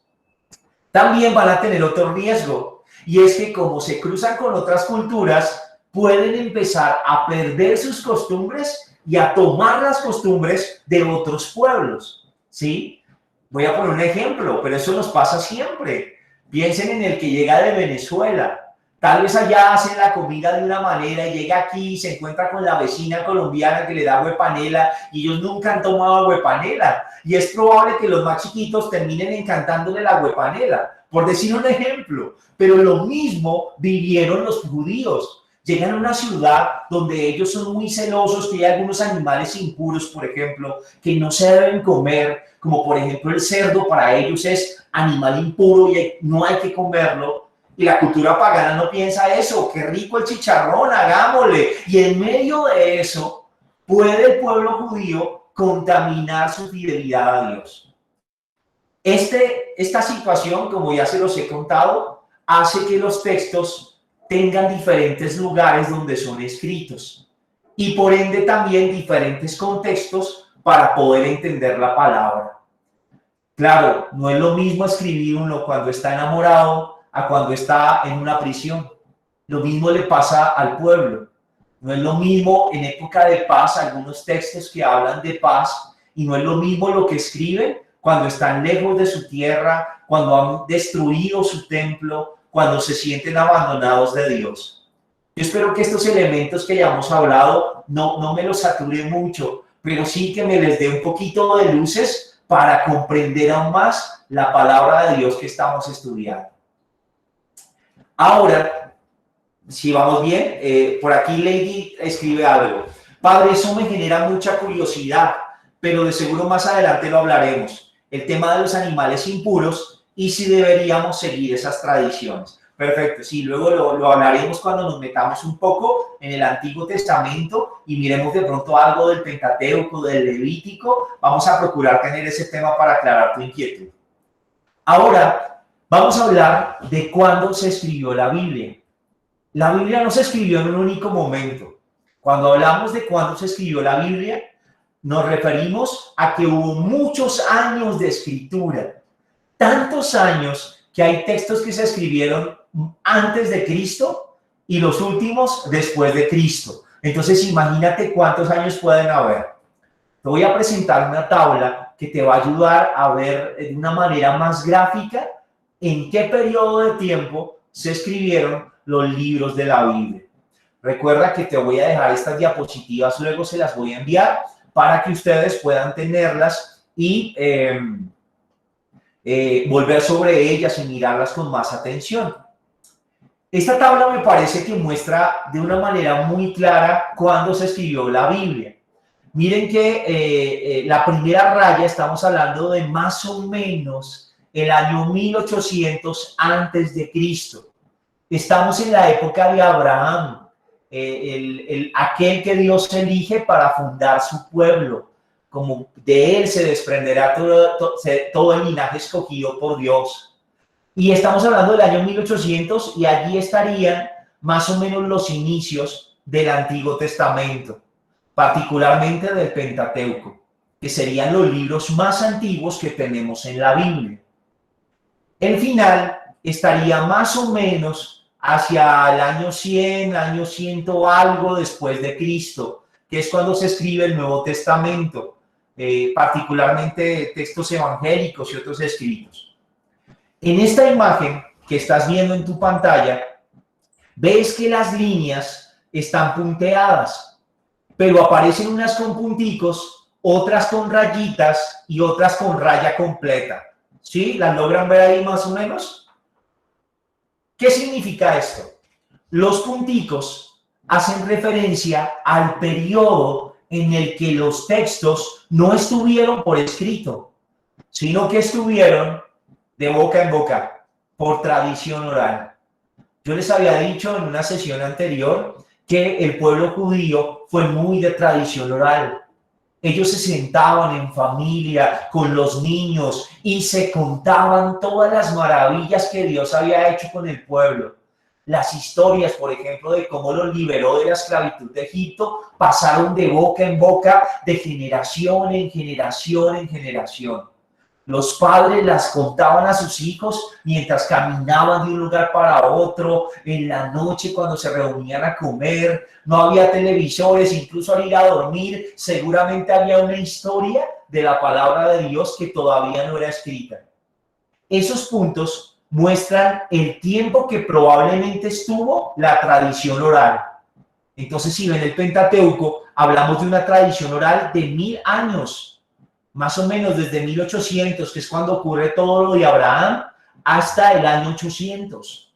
También van a tener otro riesgo, y es que como se cruzan con otras culturas, pueden empezar a perder sus costumbres y a tomar las costumbres de otros pueblos, ¿sí? Voy a poner un ejemplo, pero eso nos pasa siempre. Piensen en el que llega de Venezuela. Tal vez allá hacen la comida de una manera y llega aquí y se encuentra con la vecina colombiana que le da huepanela y ellos nunca han tomado huepanela. Y es probable que los más chiquitos terminen encantándole la huepanela, por decir un ejemplo. Pero lo mismo vivieron los judíos. Llegan a una ciudad donde ellos son muy celosos, que hay algunos animales impuros, por ejemplo, que no se deben comer, como por ejemplo el cerdo, para ellos es animal impuro y no hay que comerlo. Y la cultura pagana no piensa eso, qué rico el chicharrón, hagámosle. Y en medio de eso, puede el pueblo judío contaminar su fidelidad a Dios. Esta situación, como ya se los he contado, hace que los textos tengan diferentes lugares donde son escritos y por ende también diferentes contextos para poder entender la palabra. Claro, no es lo mismo escribir uno cuando está enamorado a cuando está en una prisión. Lo mismo le pasa al pueblo. No es lo mismo en época de paz algunos textos que hablan de paz y no es lo mismo lo que escriben cuando están lejos de su tierra, cuando han destruido su templo, cuando se sienten abandonados de Dios. Yo espero que estos elementos que ya hemos hablado no me los saturen mucho, pero sí que me les dé un poquito de luces para comprender aún más la palabra de Dios que estamos estudiando. Ahora, si vamos bien, por aquí Lady escribe algo. Padre, eso me genera mucha curiosidad, pero de seguro más adelante lo hablaremos. El tema de los animales impuros y si deberíamos seguir esas tradiciones. Perfecto, sí, luego lo hablaremos cuando nos metamos un poco en el Antiguo Testamento y miremos de pronto algo del Pentateuco, del Levítico. Vamos a procurar tener ese tema para aclarar tu inquietud. Ahora, vamos a hablar de cuándo se escribió la Biblia. La Biblia no se escribió en un único momento. Cuando hablamos de cuándo se escribió la Biblia, nos referimos a que hubo muchos años de escritura, tantos años que hay textos que se escribieron antes de Cristo y los últimos después de Cristo. Entonces, imagínate cuántos años pueden haber. Te voy a presentar una tabla que te va a ayudar a ver de una manera más gráfica en qué periodo de tiempo se escribieron los libros de la Biblia. Recuerda que te voy a dejar estas diapositivas, luego se las voy a enviar para que ustedes puedan tenerlas y volver sobre ellas y mirarlas con más atención. Esta tabla me parece que muestra de una manera muy clara cuándo se escribió la Biblia. Miren que la primera raya, estamos hablando de más o menos el año 1800 antes de Cristo. Estamos en la época de Abraham, aquel que Dios elige para fundar su pueblo. Como de él se desprenderá todo el linaje escogido por Dios. Y estamos hablando del año 1800 y allí estarían más o menos los inicios del Antiguo Testamento, particularmente del Pentateuco, que serían los libros más antiguos que tenemos en la Biblia. El final estaría más o menos hacia el año 100, año 100 algo después de Cristo, que es cuando se escribe el Nuevo Testamento, particularmente textos evangélicos y otros escritos. En esta imagen que estás viendo en tu pantalla, ves que las líneas están punteadas, pero aparecen unas con punticos, otras con rayitas y otras con raya completa. ¿Sí? ¿Las logran ver ahí más o menos? ¿Qué significa esto? Los punticos hacen referencia al periodo en el que los textos no estuvieron por escrito, sino que estuvieron de boca en boca, por tradición oral. Yo les había dicho en una sesión anterior que el pueblo judío fue muy de tradición oral. Ellos se sentaban en familia con los niños y se contaban todas las maravillas que Dios había hecho con el pueblo. Las historias, por ejemplo, de cómo los liberó de la esclavitud de Egipto, pasaron de boca en boca, de generación en generación en generación. Los padres las contaban a sus hijos mientras caminaban de un lugar para otro, en la noche cuando se reunían a comer. No había televisores, incluso al ir a dormir, seguramente había una historia de la palabra de Dios que todavía no era escrita. Esos puntos muestran el tiempo que probablemente estuvo la tradición oral. Entonces, si ven el Pentateuco, hablamos de una tradición oral de 1000 años. Más o menos desde 1800, que es cuando ocurre todo lo de Abraham, hasta el año 800.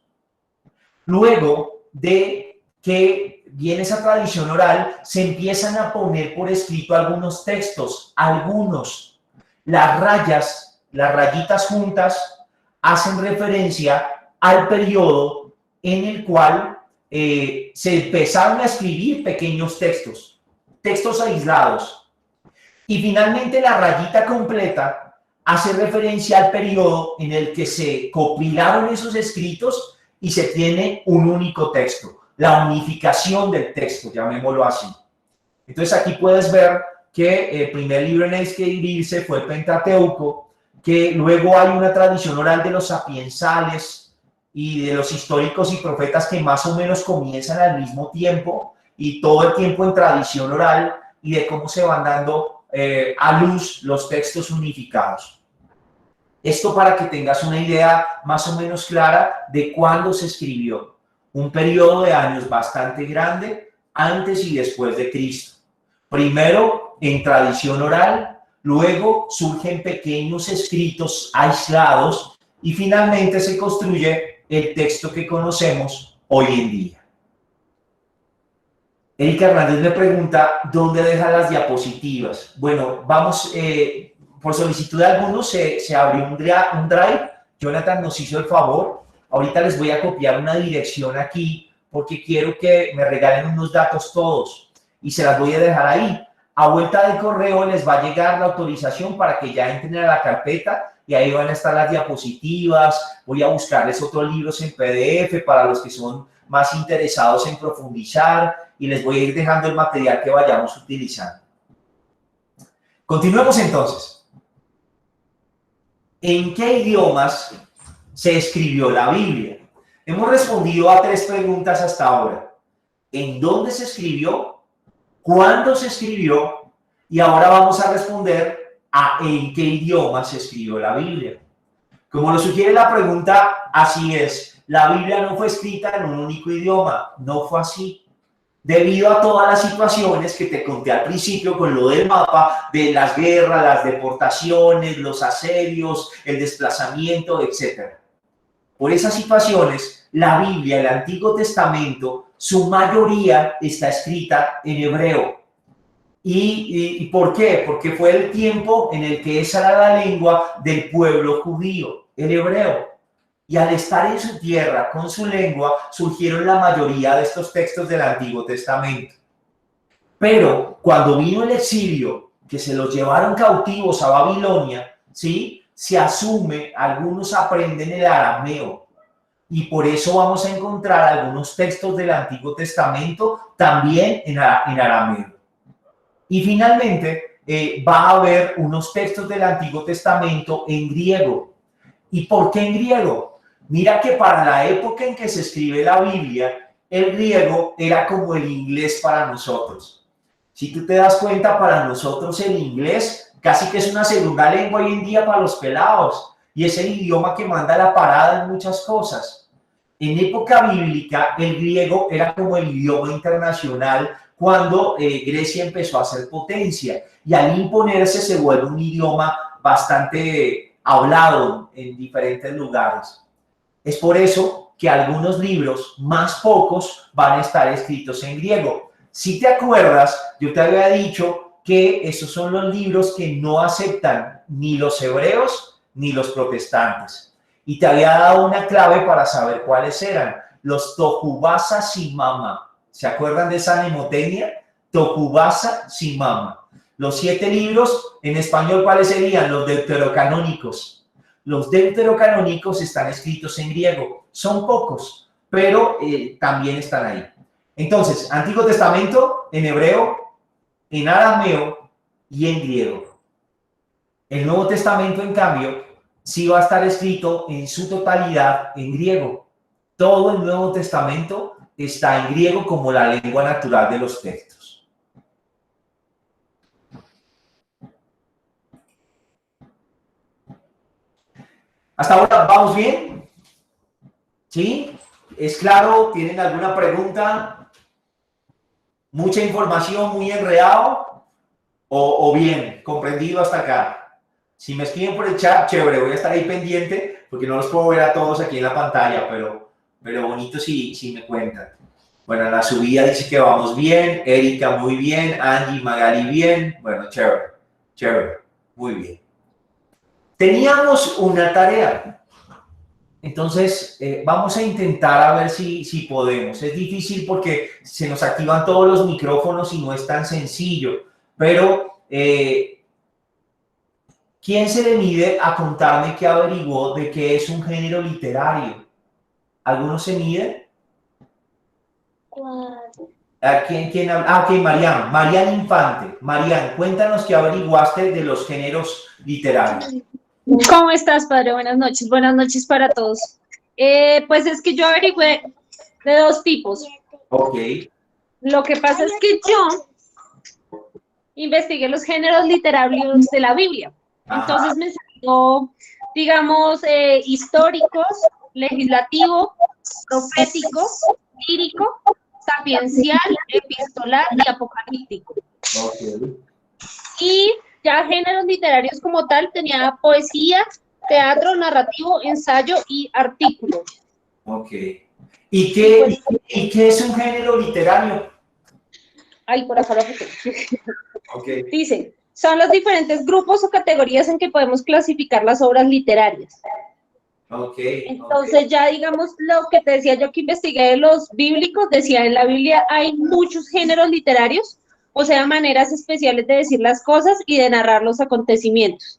Luego de que viene esa tradición oral, se empiezan a poner por escrito algunos textos, algunos. Las rayas, las rayitas juntas, hacen referencia al periodo en el cual se empezaron a escribir pequeños textos, textos aislados. Y finalmente la rayita completa hace referencia al periodo en el que se compilaron esos escritos y se tiene un único texto, la unificación del texto, llamémoslo así. Entonces aquí puedes ver que el primer libro en escribirse fue el Pentateuco, que luego hay una tradición oral de los sapiensales y de los históricos y profetas que más o menos comienzan al mismo tiempo y todo el tiempo en tradición oral y de cómo se van dando a luz los textos unificados. Esto para que tengas una idea más o menos clara de cuándo se escribió. Un periodo de años bastante grande antes y después de Cristo. Primero en tradición oral, luego surgen pequeños escritos aislados y finalmente se construye el texto que conocemos hoy en día. Erika Hernández me pregunta, ¿dónde deja las diapositivas? Bueno, vamos, por solicitud de algunos se abrió un drive. Jonathan nos hizo el favor. Ahorita les voy a copiar una dirección aquí porque quiero que me regalen unos datos todos y se las voy a dejar ahí. A vuelta del correo les va a llegar la autorización para que ya entren a la carpeta y ahí van a estar las diapositivas. Voy a buscarles otros libros en PDF para los que son más interesados en profundizar y les voy a ir dejando el material que vayamos utilizando. Continuemos entonces. ¿En qué idiomas se escribió la Biblia? Hemos respondido a 3 preguntas hasta ahora. ¿En dónde se escribió? ¿Cuándo se escribió? Y ahora vamos a responder a en qué idioma se escribió la Biblia. Como lo sugiere la pregunta, así es. La Biblia no fue escrita en un único idioma. No fue así. Debido a todas las situaciones que te conté al principio con lo del mapa, de las guerras, las deportaciones, los asedios, el desplazamiento, etc. Por esas situaciones, la Biblia, el Antiguo Testamento, su mayoría está escrita en hebreo. ¿Y por qué? Porque fue el tiempo en el que esa era la lengua del pueblo judío, el hebreo. Y al estar en su tierra, con su lengua, surgieron la mayoría de estos textos del Antiguo Testamento. Pero cuando vino el exilio, que se los llevaron cautivos a Babilonia, ¿sí? Se asume, algunos aprenden el arameo. Y por eso vamos a encontrar algunos textos del Antiguo Testamento también en arameo. Y finalmente va a haber unos textos del Antiguo Testamento en griego. ¿Y por qué en griego? Mira que para la época en que se escribe la Biblia, el griego era como el inglés para nosotros. Si tú te das cuenta, para nosotros el inglés casi que es una segunda lengua hoy en día para los pelados. Y es el idioma que manda la parada en muchas cosas. En época bíblica, el griego era como el idioma internacional cuando Grecia empezó a ser potencia. Y al imponerse se vuelve un idioma bastante hablado en diferentes lugares. Es por eso que algunos libros, más pocos, van a estar escritos en griego. Si te acuerdas, yo te había dicho que esos son los libros que no aceptan ni los hebreos ni los protestantes. Y te había dado una clave para saber cuáles eran. Los Tohubasa Simama. ¿Se acuerdan de esa mnemotecnia? Tohubasa Simama. Los 7 libros, en español, ¿cuáles serían? Los deuterocanónicos. Los deuterocanónicos están escritos en griego. Son pocos, pero también están ahí. Entonces, Antiguo Testamento en hebreo, en arameo y en griego. El Nuevo Testamento, en cambio, sí va a estar escrito en su totalidad en griego. Todo el Nuevo Testamento está en griego como la lengua natural de los textos. ¿Hasta ahora vamos bien? ¿Sí? ¿Es claro? ¿Tienen alguna pregunta? ¿Mucha información, muy enredado? ¿O bien, comprendido hasta acá? Si me escriben por el chat, chévere, voy a estar ahí pendiente porque no los puedo ver a todos aquí en la pantalla, pero bonito si me cuentan. Bueno, la subida dice que vamos bien, Erika muy bien, Angie, Magali bien. Bueno, chévere, muy bien. Teníamos una tarea, entonces vamos a intentar a ver si podemos. Es difícil porque se nos activan todos los micrófonos y no es tan sencillo, pero ¿quién se le mide a contarme qué averiguó de qué es un género literario? ¿Alguno se mide? ¿Quién habla? Ah, ok, Marian. Marian Infante. Marian, cuéntanos qué averiguaste de los géneros literarios. ¿Cómo estás, padre? Buenas noches. Buenas noches para todos. Pues es que yo averigüé de dos tipos. Ok. Lo que pasa es que yo investigué los géneros literarios de la Biblia. Entonces me salió, digamos, históricos, legislativo, profético, lírico, sapiencial, epistolar y apocalíptico. Ok. Y ya géneros literarios como tal tenía poesía, teatro, narrativo, ensayo y artículo. Ok. ¿Y qué es un género literario? Ay, por acá lo puse. Ok. Dice, son los diferentes grupos o categorías en que podemos clasificar las obras literarias. Ok. Entonces ya digamos lo que te decía yo que investigué de los bíblicos, decía en la Biblia hay muchos géneros literarios, o sea, maneras especiales de decir las cosas y de narrar los acontecimientos.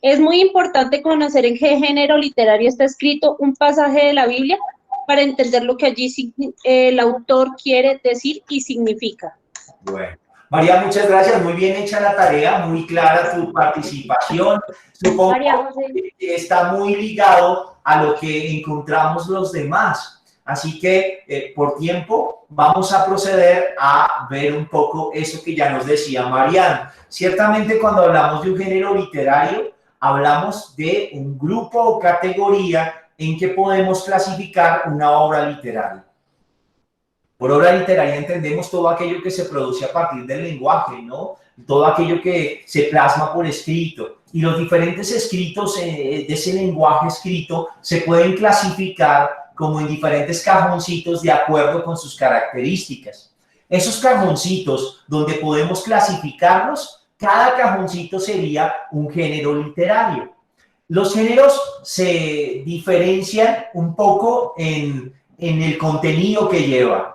Es muy importante conocer en qué género literario está escrito un pasaje de la Biblia para entender lo que allí el autor quiere decir y significa. Bueno. María, muchas gracias. Muy bien hecha la tarea, muy clara tu participación. Supongo María José. que está muy ligado a lo que encontramos los demás. Así que, por tiempo, vamos a proceder a ver un poco eso que ya nos decía Marian. Ciertamente, cuando hablamos de un género literario, hablamos de un grupo o categoría en que podemos clasificar una obra literaria. Por obra literaria entendemos todo aquello que se produce a partir del lenguaje, ¿no? Todo aquello que se plasma por escrito. Y los diferentes escritos de ese lenguaje escrito se pueden clasificar como en diferentes cajoncitos de acuerdo con sus características. Esos cajoncitos donde podemos clasificarlos, cada cajoncito sería un género literario. Los géneros se diferencian un poco en el contenido que llevan.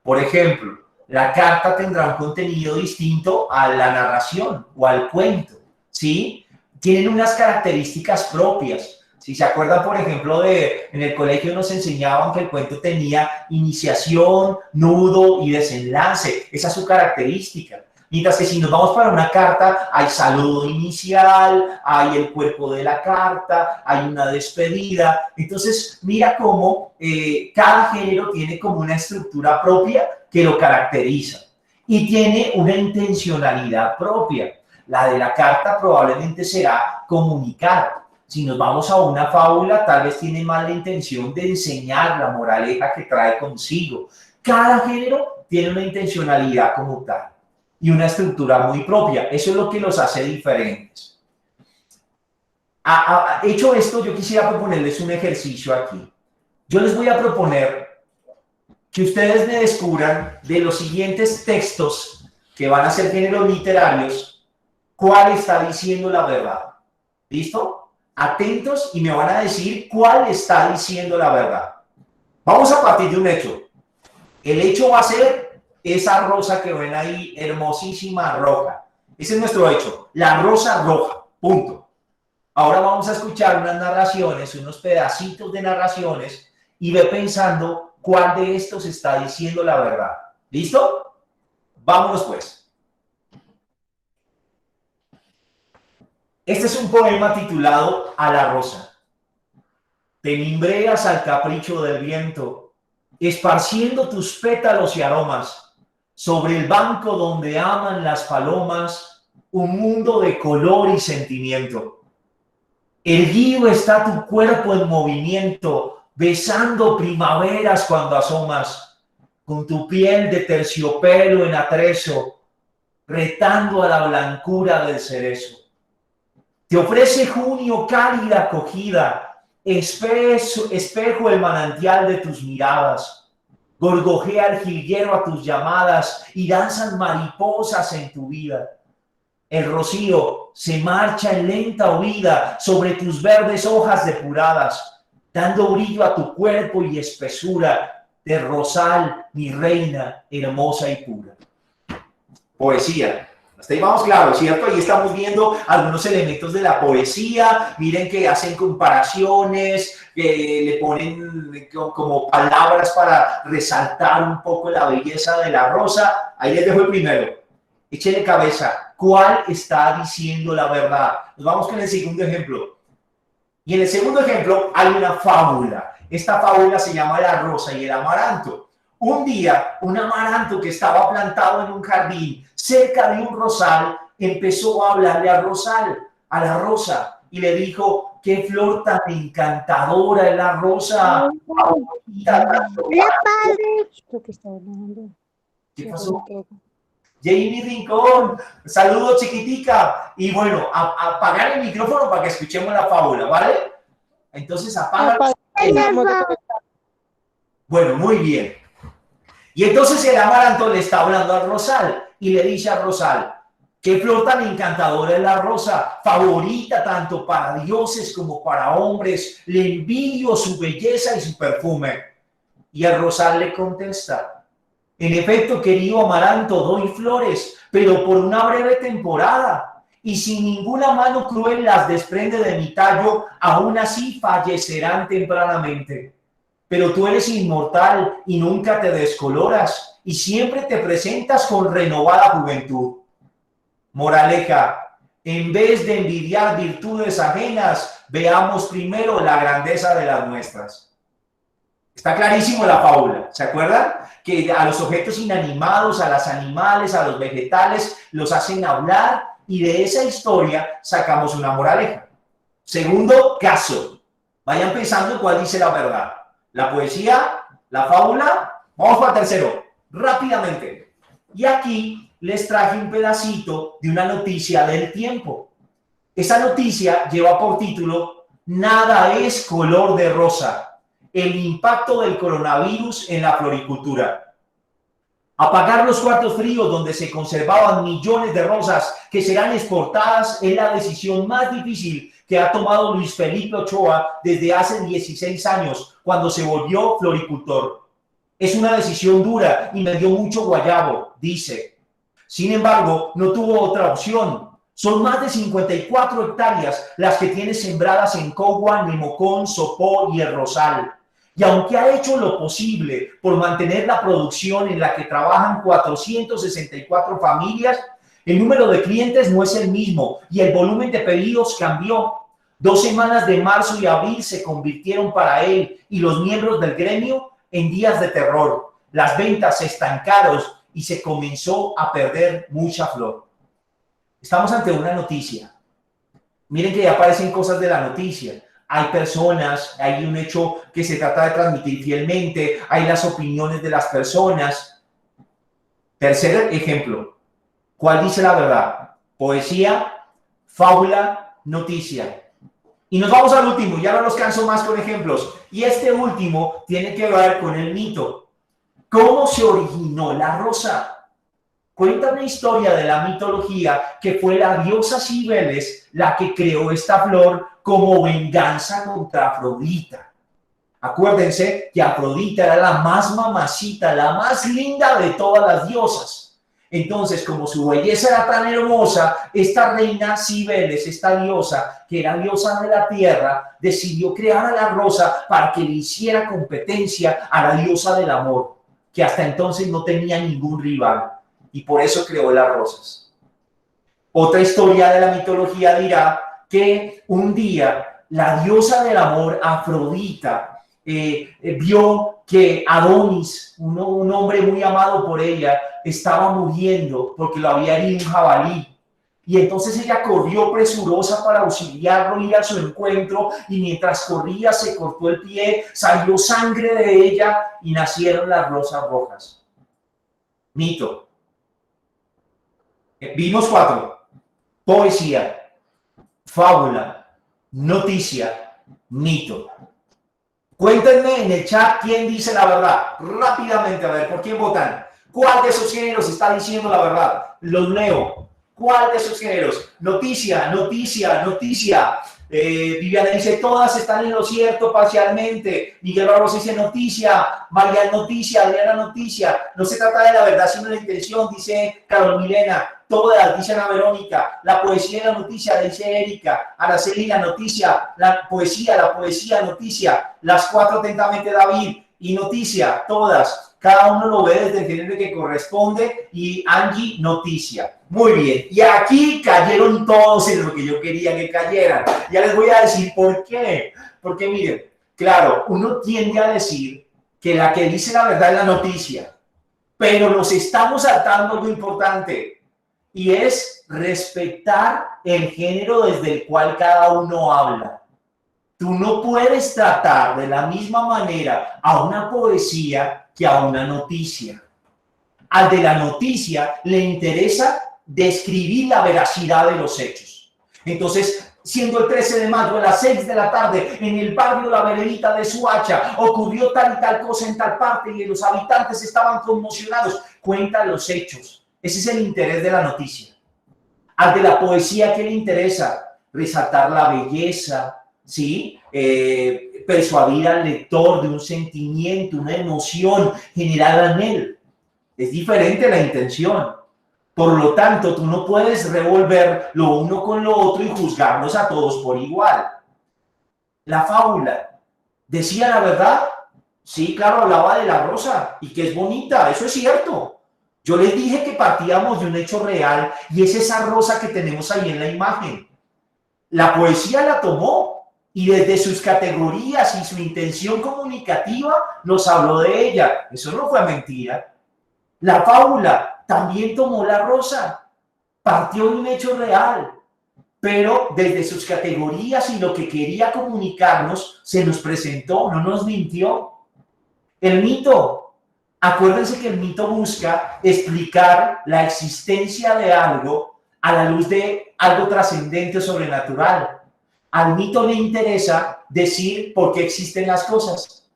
Por ejemplo, la carta tendrá un contenido distinto a la narración o al cuento, ¿sí? Tienen unas características propias. Si se acuerdan, por ejemplo, en el colegio nos enseñaban que el cuento tenía iniciación, nudo y desenlace. Esa es su característica. Mientras que si nos vamos para una carta, hay saludo inicial, hay el cuerpo de la carta, hay una despedida. Entonces, mira cómo cada género tiene como una estructura propia que lo caracteriza y tiene una intencionalidad propia. La de la carta probablemente será comunicar. Si nos vamos a una fábula, tal vez tiene más la intención de enseñar la moraleja que trae consigo. Cada género tiene una intencionalidad como tal y una estructura muy propia. Eso es lo que los hace diferentes. Hecho esto, yo quisiera proponerles un ejercicio aquí. Yo les voy a proponer que ustedes me descubran de los siguientes textos que van a ser géneros literarios, cuál está diciendo la verdad. ¿Listo? Atentos y me van a decir cuál está diciendo la verdad. Vamos a partir de un hecho. El hecho va a ser esa rosa que ven ahí, hermosísima, roja. Ese es nuestro hecho, la rosa roja, punto. Ahora vamos a escuchar unas narraciones, unos pedacitos de narraciones y ve pensando cuál de estos está diciendo la verdad. ¿Listo? Vámonos pues. Este es un poema titulado A la rosa. Te mimbreas al capricho del viento, esparciendo tus pétalos y aromas sobre el banco donde aman las palomas, un mundo de color y sentimiento. Erguido está tu cuerpo en movimiento, besando primaveras cuando asomas, con tu piel de terciopelo en atrezo, retando a la blancura del cerezo. Te ofrece junio cálida acogida, espejo el manantial de tus miradas. Gorgojea el jilguero a tus llamadas y danzan mariposas en tu vida. El rocío se marcha en lenta huida sobre tus verdes hojas depuradas, dando brillo a tu cuerpo y espesura de rosal, mi reina hermosa y pura. Poesía. Hasta ahí vamos claro, ¿cierto? Ahí estamos viendo algunos elementos de la poesía. Miren que hacen comparaciones, que le ponen como palabras para resaltar un poco la belleza de la rosa. Ahí les dejo el primero. Échenle cabeza. ¿Cuál está diciendo la verdad? Nos vamos con el segundo ejemplo. Y en el segundo ejemplo hay una fábula. Esta fábula se llama La rosa y el amaranto. Un día, un amaranto que estaba plantado en un jardín cerca de un rosal empezó a hablarle al rosal, a la rosa, y le dijo: qué flor tan encantadora es la rosa. ¿Qué pasó? Jamie Rincón, saludos chiquitica. Y bueno, apagar el micrófono para que escuchemos la fábula, ¿vale? Entonces apaga. Bueno, muy bien. Y entonces el amaranto le está hablando al rosal y le dice al rosal: qué flor tan encantadora es la rosa, favorita tanto para dioses como para hombres, le envidio su belleza y su perfume. Y el rosal le contesta: en efecto, querido amaranto, doy flores, pero por una breve temporada, y si ninguna mano cruel las desprende de mi tallo, aún así fallecerán tempranamente. Pero tú eres inmortal y nunca te descoloras, y siempre te presentas con renovada juventud. Moraleja: en vez de envidiar virtudes ajenas, veamos primero la grandeza de las nuestras. Está clarísimo la fábula, ¿se acuerdan? Que a los objetos inanimados, a los animales, a los vegetales, los hacen hablar, y de esa historia sacamos una moraleja. Segundo caso, vayan pensando cuál dice la verdad. La poesía, la fábula. Vamos para el tercero, rápidamente. Y aquí les traje un pedacito de una noticia del tiempo. Esa noticia lleva por título: nada es color de rosa. El impacto del coronavirus en la floricultura. Apagar los cuartos fríos donde se conservaban millones de rosas que serán exportadas es la decisión más difícil que ha tomado Luis Felipe Ochoa desde hace 16 años, cuando se volvió floricultor. Es una decisión dura y me dio mucho guayabo, dice. Sin embargo, no tuvo otra opción. Son más de 54 hectáreas las que tiene sembradas en Cogua, Nemocón, Sopó y El Rosal. Y aunque ha hecho lo posible por mantener la producción en la que trabajan 464 familias, el número de clientes no es el mismo y el volumen de pedidos cambió. 2 semanas de marzo y abril se convirtieron para él y los miembros del gremio en días de terror. Las ventas se estancaron y se comenzó a perder mucha flor. Estamos ante una noticia. Miren que ya aparecen cosas de la noticia. Hay personas, hay un hecho que se trata de transmitir fielmente, hay las opiniones de las personas. Tercer ejemplo. ¿Cuál dice la verdad? Poesía, fábula, noticia. Y nos vamos al último, ya no los canso más con ejemplos. Y este último tiene que ver con el mito. ¿Cómo se originó la rosa? Cuenta una historia de la mitología que fue la diosa Cibeles la que creó esta flor como venganza contra Afrodita. Acuérdense que Afrodita era la más mamacita, la más linda de todas las diosas. Entonces, como su belleza era tan hermosa, esta reina Cibeles, esta diosa, que era diosa de la tierra, decidió crear a la rosa para que le hiciera competencia a la diosa del amor, que hasta entonces no tenía ningún rival, y por eso creó las rosas. Otra historia de la mitología dirá que un día la diosa del amor, Afrodita, vio que Adonis, un hombre muy amado por ella, estaba muriendo porque lo había herido un jabalí. Y entonces ella corrió presurosa para auxiliarlo, ir a su encuentro, y mientras corría se cortó el pie, salió sangre de ella y nacieron las rosas rojas. Mito. Vimos 4. Poesía, fábula, noticia, mito. Cuéntenme en el chat quién dice la verdad. Rápidamente, a ver, ¿por quién votan? ¿Cuál de esos géneros está diciendo la verdad? Los leo. ¿Cuál de esos géneros? Noticia, noticia, noticia. Viviana dice, todas están en lo cierto parcialmente. Miguel Barroso dice noticia. Mariana noticia. Adriana noticia. No se trata de la verdad, sino de la intención, dice Carol Milena. todas, dice Ana Verónica, la poesía y la noticia, dice Erika, Araceli, la noticia, la poesía, noticia, las cuatro atentamente David, y noticia, todas, cada uno lo ve desde el género que corresponde, y Angie, noticia. Muy bien, y aquí cayeron todos en lo que yo quería que cayeran. Ya les voy a decir por qué. Porque miren, claro, uno tiende a decir que la que dice la verdad es la noticia, pero nos estamos saltando algo importante, y es respetar el género desde el cual cada uno habla. Tú no puedes tratar de la misma manera a una poesía que a una noticia. Al de la noticia le interesa describir la veracidad de los hechos. Entonces, siendo el 13 de mayo a las 6 de la tarde en el barrio La Veredita de Suacha, ocurrió tal y tal cosa en tal parte y los habitantes estaban conmocionados. Cuenta los hechos. Ese es el interés de la noticia. Al de la poesía, ¿qué le interesa? Resaltar la belleza, ¿sí? Persuadir al lector de un sentimiento, una emoción generada en él. Es diferente la intención. Por lo tanto, tú no puedes revolver lo uno con lo otro y juzgarlos a todos por igual. La fábula, ¿decía la verdad? Sí, claro, hablaba de la rosa y que es bonita, eso es cierto. Yo les dije que partíamos de un hecho real y es esa rosa que tenemos ahí en la imagen. La poesía la tomó y desde sus categorías y su intención comunicativa nos habló de ella. Eso no fue mentira. La fábula también tomó la rosa, partió de un hecho real, pero desde sus categorías y lo que quería comunicarnos se nos presentó, no nos mintió. El mito, acuérdense que el mito busca explicar la existencia de algo a la luz de algo trascendente o sobrenatural. Al mito le interesa decir por qué existen las cosas.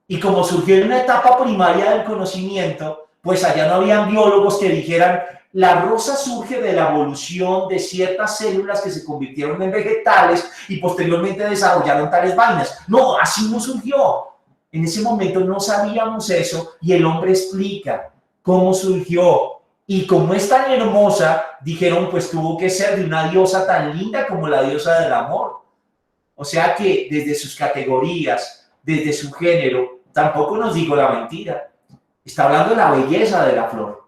Y como surgió en una etapa primaria del conocimiento, pues allá no habían biólogos que dijeran la rosa surge de la evolución de ciertas células que se convirtieron en vegetales y posteriormente desarrollaron tales vainas. No, así no surgió. En ese momento no sabíamos eso y el hombre explica cómo surgió. Y como es tan hermosa, dijeron pues tuvo que ser de una diosa tan linda como la diosa del amor. O sea que desde sus categorías, desde su género, tampoco nos dijo la mentira. Está hablando de la belleza de la flor.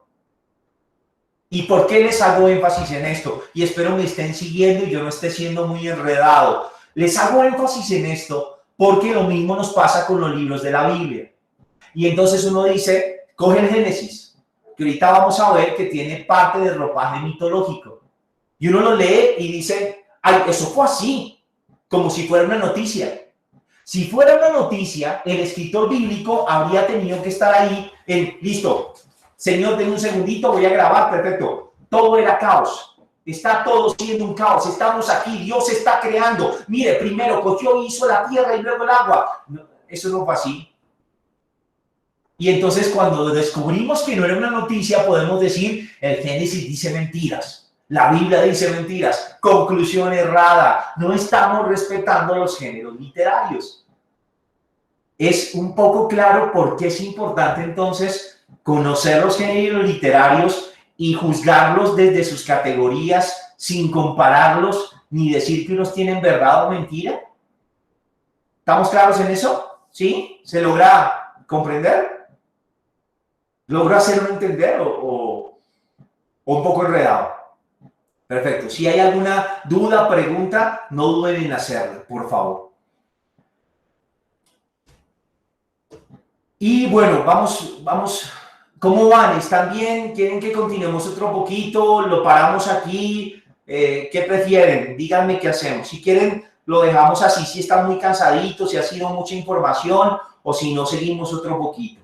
¿Y por qué les hago énfasis en esto? Y espero me estén siguiendo y yo no esté siendo muy enredado. Les hago énfasis en esto porque lo mismo nos pasa con los libros de la Biblia. Y entonces uno dice, coge el Génesis, que ahorita vamos a ver que tiene parte de ropaje mitológico. Y uno lo lee y dice, ay, eso fue así, como si fuera una noticia. Si fuera una noticia, el escritor bíblico habría tenido que estar ahí, listo, Señor, den un segundito, voy a grabar, perfecto. Todo era caos, está todo siendo un caos, estamos aquí, Dios está creando. Mire, primero cogió y hizo la tierra y luego el agua. No, eso no fue así. Y entonces cuando descubrimos que no era una noticia, podemos decir, el Génesis dice mentiras. La Biblia dice mentiras, conclusión errada, no estamos respetando los géneros literarios. Es un poco claro por qué es importante entonces conocer los géneros literarios y juzgarlos desde sus categorías sin compararlos ni decir que unos tienen verdad o mentira. ¿Estamos claros en eso? ¿Sí? ¿Se logra comprender? ¿Logra hacerlo entender o un poco enredado? Perfecto. Si hay alguna duda, pregunta, no duden en hacerla, por favor. Y bueno, vamos. ¿Cómo van? ¿Están bien? ¿Quieren que continuemos otro poquito? ¿Lo paramos aquí? ¿Qué prefieren? Díganme qué hacemos. Si quieren, lo dejamos así, si están muy cansaditos, si ha sido mucha información, o si no, seguimos otro poquito.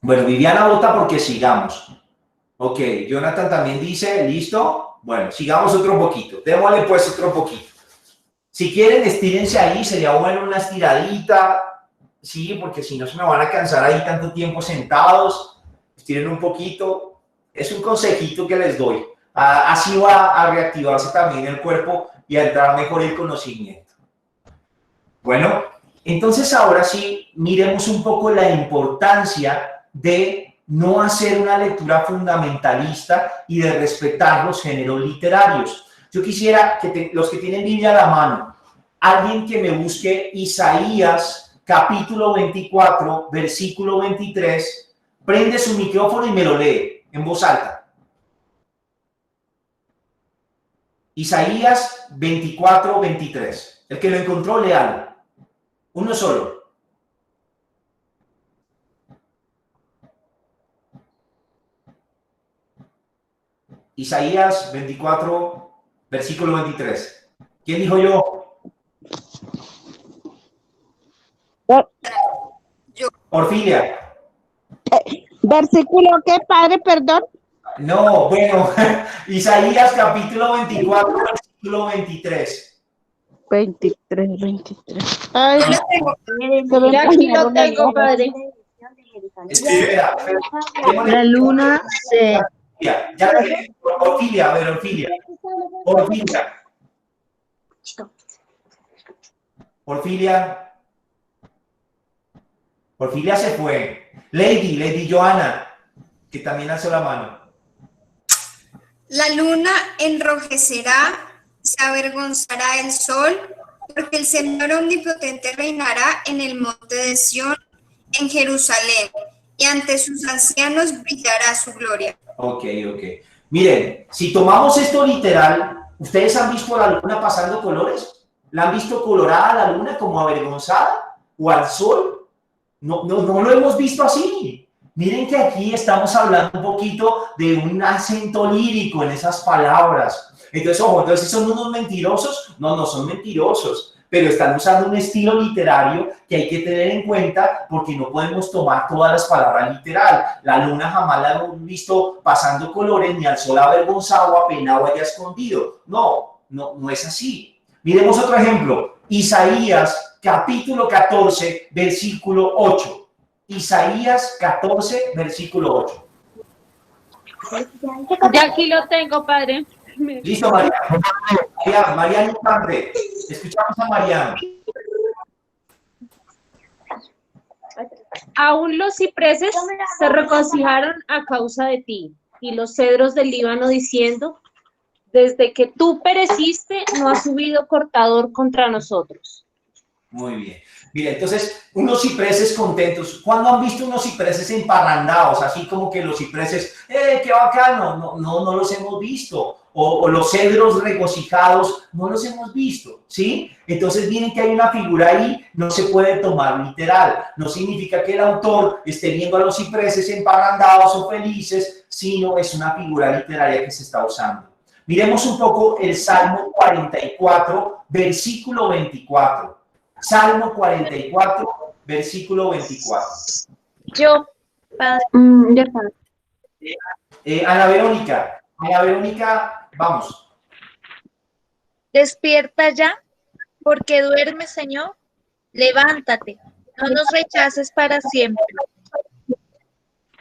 Bueno, Viviana vota porque sigamos. Ok, Jonathan también dice, ¿listo? Bueno, sigamos otro poquito. Démosle pues otro poquito. Si quieren, estírense ahí, sería bueno una estiradita, sí, porque si no se me van a cansar ahí tanto tiempo sentados. Estiren un poquito. Es un consejito que les doy. Así va a reactivarse también el cuerpo y a entrar mejor el conocimiento. Bueno, entonces ahora sí, miremos un poco la importancia de no hacer una lectura fundamentalista y de respetar los géneros literarios. Yo quisiera que los que tienen Biblia a la mano, alguien que me busque Isaías capítulo 24, versículo 23, prende su micrófono y me lo lee en voz alta. Isaías 24, 23. El que lo encontró, léalo. Uno solo. Isaías 24, versículo 23. ¿Quién dijo yo? Orfilia. ¿Versículo qué, padre? Perdón. No, bueno, Isaías capítulo 24, versículo 23. 23. Ay, Ya aquí lo tengo, padre. La luna se... Ya, Orfilia, a ver, Orfilia. Orfilia se fue. Lady Johanna, que también alzó la mano. La luna enrojecerá, se avergonzará el sol, porque el Señor omnipotente reinará en el monte de Sión, en Jerusalén, y ante sus ancianos brillará su gloria. Ok. Miren, si tomamos esto literal, ¿ustedes han visto a la luna pasando colores? ¿La han visto colorada a la luna como avergonzada? ¿O al sol? No lo hemos visto así. Miren que aquí estamos hablando un poquito de un acento lírico en esas palabras. Entonces, ojo, entonces ¿son unos mentirosos? No son mentirosos, pero están usando un estilo literario que hay que tener en cuenta porque no podemos tomar todas las palabras literal. La luna jamás la hemos visto pasando colores, ni al sol avergonzado, apenado, haya escondido. No es así. Miremos otro ejemplo. Isaías, capítulo 14, versículo 8. Isaías 14, versículo 8. Ya aquí lo tengo, padre. Listo, Mariano Infante. Escuchamos a Mariano. Aún los cipreses se regocijaron a causa de ti, y los cedros del Líbano diciendo, desde que tú pereciste, no ha subido cortador contra nosotros. Muy bien. Mira, entonces, unos cipreses contentos. ¿Cuándo han visto unos cipreses emparrandados? Así como que los cipreses, qué bacano, no los hemos visto. O los cedros regocijados, no los hemos visto, ¿sí? Entonces, miren que hay una figura ahí, no se puede tomar literal. No significa que el autor esté viendo a los cipreses emparrandados o felices, sino es una figura literaria que se está usando. Miremos un poco el Salmo 44, versículo 24. Salmo 44, versículo 24. Yo, padre. Ana Verónica, vamos. Despierta ya, porque duermes, Señor. Levántate, no nos rechaces para siempre.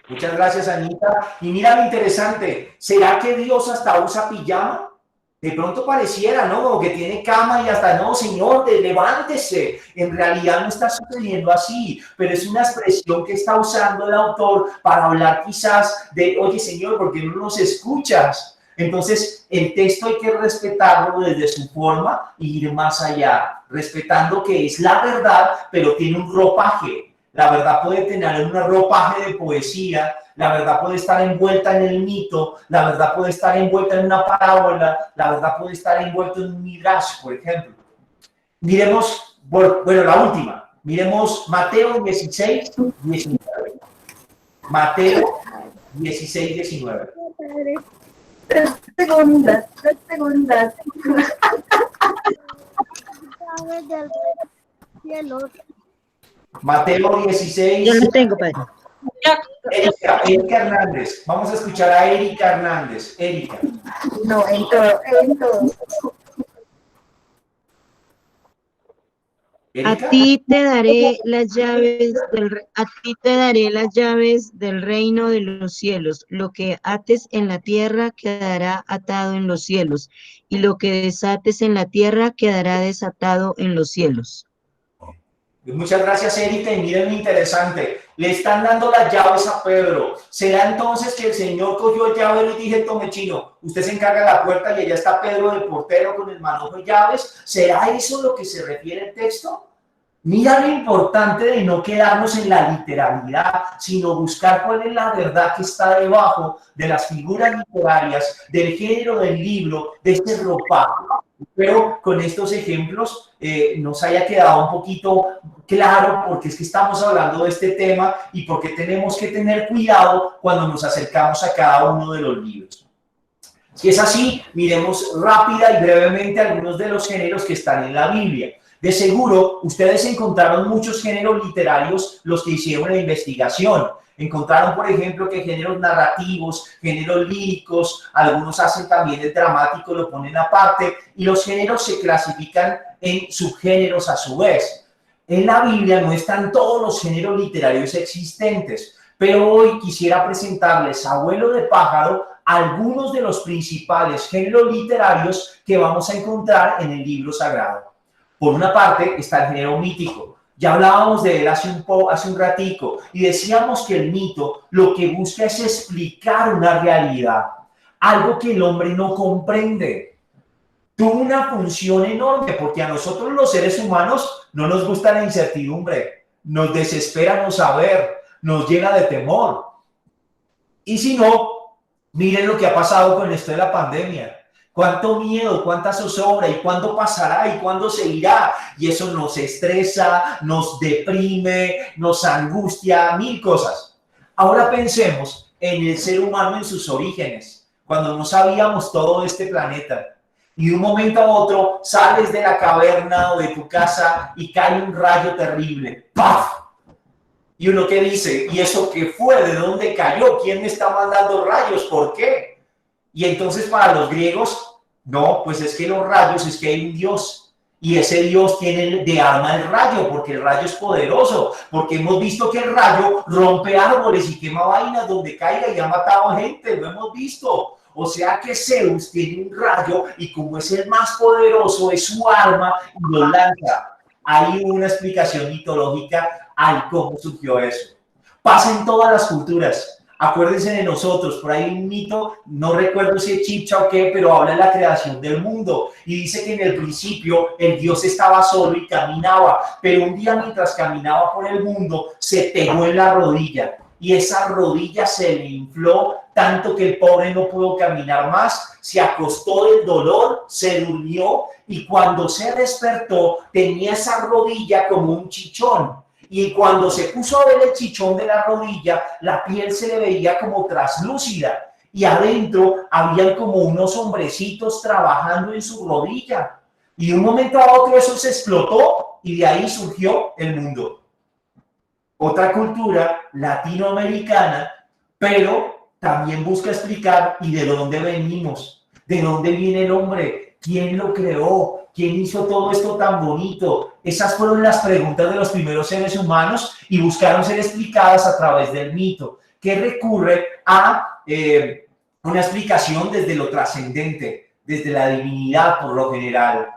Muchas gracias, Anita. Y mira lo interesante, ¿será que Dios hasta usa pijama? De pronto pareciera, ¿no? Como que tiene cama y hasta, no, Señor, levántese. En realidad no está sucediendo así, pero es una expresión que está usando el autor para hablar quizás de, oye, Señor, ¿por qué no nos escuchas? Entonces, el texto hay que respetarlo desde su forma e ir más allá, respetando que es la verdad, pero tiene un ropaje. La verdad puede tener un ropaje de poesía, la verdad puede estar envuelta en el mito, la verdad puede estar envuelta en una parábola, la verdad puede estar envuelta en un midrash, por ejemplo. Miremos, bueno, la última, miremos Mateo 16, 19. Mateo 16, 19. 3 segundos. Mateo 16. Yo lo tengo, padre. Erika Hernández. Vamos a escuchar a Erika Hernández. Erika. No, en todo. ¿Erika? A ti te daré las llaves del reino de los cielos. Lo que ates en la tierra quedará atado en los cielos, y lo que desates en la tierra quedará desatado en los cielos. Muchas gracias, Erika, y miren lo interesante. Le están dando las llaves a Pedro. ¿Será entonces que el Señor cogió el llavero y dije, tome, chino, usted se encarga de la puerta y allá está Pedro, el portero, con el manojo de llaves? ¿Será eso lo que se refiere el texto? Mira lo importante de no quedarnos en la literalidad, sino buscar cuál es la verdad que está debajo de las figuras literarias, del género del libro, de este ropaje. Espero con estos ejemplos nos haya quedado un poquito claro porque es que estamos hablando de este tema y porque tenemos que tener cuidado cuando nos acercamos a cada uno de los libros. Si es así, miremos rápida y brevemente algunos de los géneros que están en la Biblia. De seguro, ustedes encontraron muchos géneros literarios los que hicieron la investigación. Encontraron, por ejemplo, que géneros narrativos, géneros líricos, algunos hacen también el dramático, lo ponen aparte, y los géneros se clasifican en subgéneros a su vez. En la Biblia no están todos los géneros literarios existentes, pero hoy quisiera presentarles, abuelo de pájaro, algunos de los principales géneros literarios que vamos a encontrar en el libro sagrado. Por una parte está el género mítico. Ya hablábamos de él hace un ratico y decíamos que el mito lo que busca es explicar una realidad, algo que el hombre no comprende. Tuvo una función enorme porque a nosotros los seres humanos no nos gusta la incertidumbre, nos desespera no saber, nos llena de temor. Y si no, miren lo que ha pasado con esto de la pandemia. Cuánto miedo, cuánta zozobra, y cuándo pasará, y cuándo se irá. Y eso nos estresa, nos deprime, nos angustia, mil cosas. Ahora pensemos en el ser humano en sus orígenes, cuando no sabíamos todo de este planeta. Y de un momento a otro sales de la caverna o de tu casa y cae un rayo terrible. ¡Paf! Y uno que dice, ¿y eso qué fue? ¿De dónde cayó? ¿Quién me está mandando rayos? ¿Por qué? Y entonces para los griegos, no, pues es que los rayos, es que hay un Dios. Y ese Dios tiene de arma el rayo, porque el rayo es poderoso. Porque hemos visto que el rayo rompe árboles y quema vainas donde caiga y ha matado a gente, lo hemos visto. O sea que Zeus tiene un rayo y como es el más poderoso, es su arma y lo lanza. Hay una explicación mitológica al cómo surgió eso. Pasa en todas las culturas. Acuérdense de nosotros, por ahí un mito, no recuerdo si es Chipcha o qué, pero habla de la creación del mundo y dice que en el principio el Dios estaba solo y caminaba, pero un día mientras caminaba por el mundo se pegó en la rodilla y esa rodilla se le infló tanto que el pobre no pudo caminar más, se acostó del dolor, se durmió y cuando se despertó tenía esa rodilla como un chichón. Y cuando se puso a ver el chichón de la rodilla, la piel se le veía como traslúcida y adentro habían como unos hombrecitos trabajando en su rodilla. Y de un momento a otro eso se explotó y de ahí surgió el mundo. Otra cultura latinoamericana, pero también busca explicar y de dónde venimos, de dónde viene el hombre, quién lo creó, quién hizo todo esto tan bonito. Esas fueron las preguntas de los primeros seres humanos y buscaron ser explicadas a través del mito, que recurre a una explicación desde lo trascendente, desde la divinidad por lo general.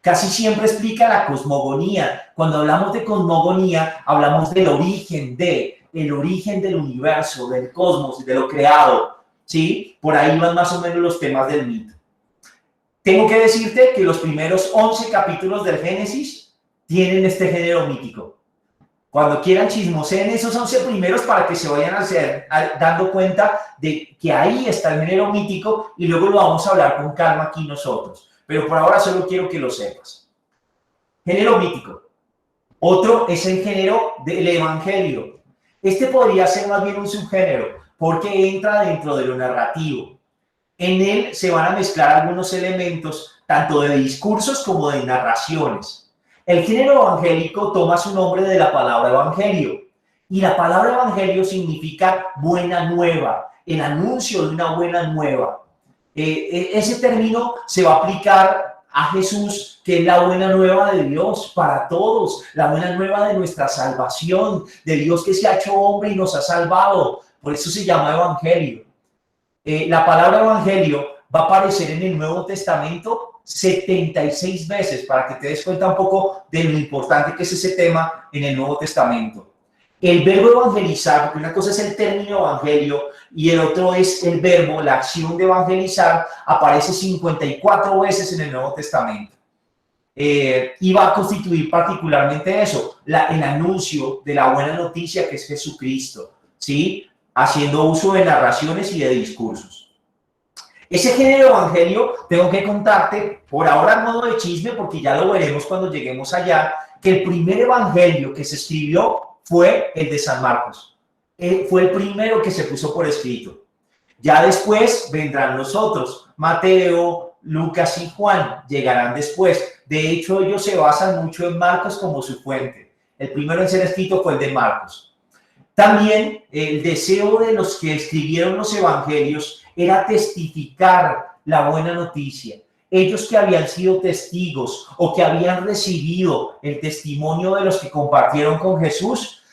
Casi siempre explica la cosmogonía. Cuando hablamos de cosmogonía, hablamos del origen del universo, del cosmos, de lo creado, ¿sí? Por ahí van más o menos los temas del mito. Tengo que decirte que los primeros 11 capítulos del Génesis tienen este género mítico. Cuando quieran chismoseen esos 11 primeros para que se vayan dando cuenta de que ahí está el género mítico y luego lo vamos a hablar con calma aquí nosotros. Pero por ahora solo quiero que lo sepas. Género mítico. Otro es el género del evangelio. Este podría ser más bien un subgénero porque entra dentro de lo narrativo. En él se van a mezclar algunos elementos, tanto de discursos como de narraciones. El género evangélico toma su nombre de la palabra evangelio. Y la palabra evangelio significa buena nueva, el anuncio de una buena nueva. Ese término se va a aplicar a Jesús, que es la buena nueva de Dios para todos, la buena nueva de nuestra salvación, de Dios que se ha hecho hombre y nos ha salvado. Por eso se llama evangelio. La palabra evangelio va a aparecer en el Nuevo Testamento 76 veces, para que te des cuenta un poco de lo importante que es ese tema en el Nuevo Testamento. El verbo evangelizar, porque una cosa es el término evangelio y el otro es el verbo, la acción de evangelizar, aparece 54 veces en el Nuevo Testamento. Y va a constituir particularmente eso, el anuncio de la buena noticia que es Jesucristo, ¿sí? Haciendo uso de narraciones y de discursos. Ese género evangelio, tengo que contarte, por ahora en modo de chisme, porque ya lo veremos cuando lleguemos allá, que el primer evangelio que se escribió fue el de San Marcos. Fue el primero que se puso por escrito. Ya después vendrán los otros, Mateo, Lucas y Juan, llegarán después. De hecho, ellos se basan mucho en Marcos como su fuente. El primero en ser escrito fue el de Marcos. También el deseo de los que escribieron los evangelios era testificar la buena noticia. Ellos que habían sido testigos o que habían recibido el testimonio de los que compartieron con Jesús,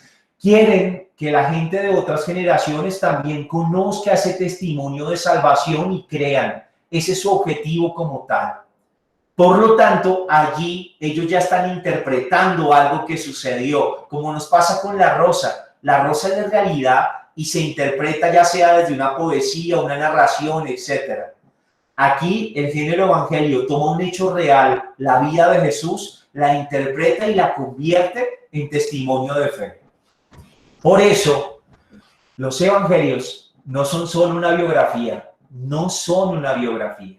quieren que la gente de otras generaciones también conozca ese testimonio de salvación y crean. Ese es su objetivo como tal. Por lo tanto, allí ellos ya están interpretando algo que sucedió, como nos pasa con la rosa. La rosa es la realidad y se interpreta ya sea desde una poesía, una narración, etc. Aquí el género evangelio toma un hecho real, la vida de Jesús, la interpreta y la convierte en testimonio de fe. Por eso, los evangelios no son solo una biografía, no son una biografía.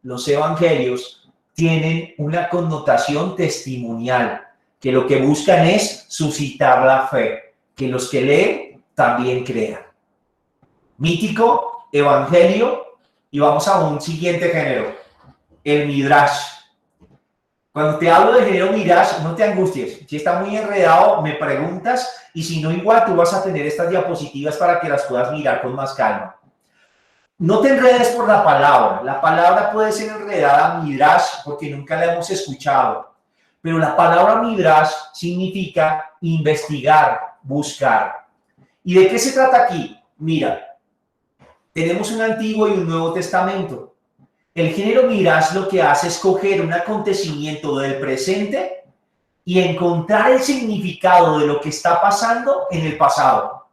Los evangelios tienen una connotación testimonial, que lo que buscan es suscitar la fe, que los que leen también crean. Mítico, evangelio, y vamos a un siguiente género, el midrash. Cuando te hablo del género midrash, no te angusties. Si está muy enredado, me preguntas, y si no, igual tú vas a tener estas diapositivas para que las puedas mirar con más calma. No te enredes por la palabra puede ser enredada midrash porque nunca la hemos escuchado, pero la palabra midrash significa investigar, buscar. ¿Y de qué se trata aquí? Mira, tenemos un Antiguo y un Nuevo Testamento. El género midrash lo que hace es coger un acontecimiento del presente y encontrar el significado de lo que está pasando en el pasado.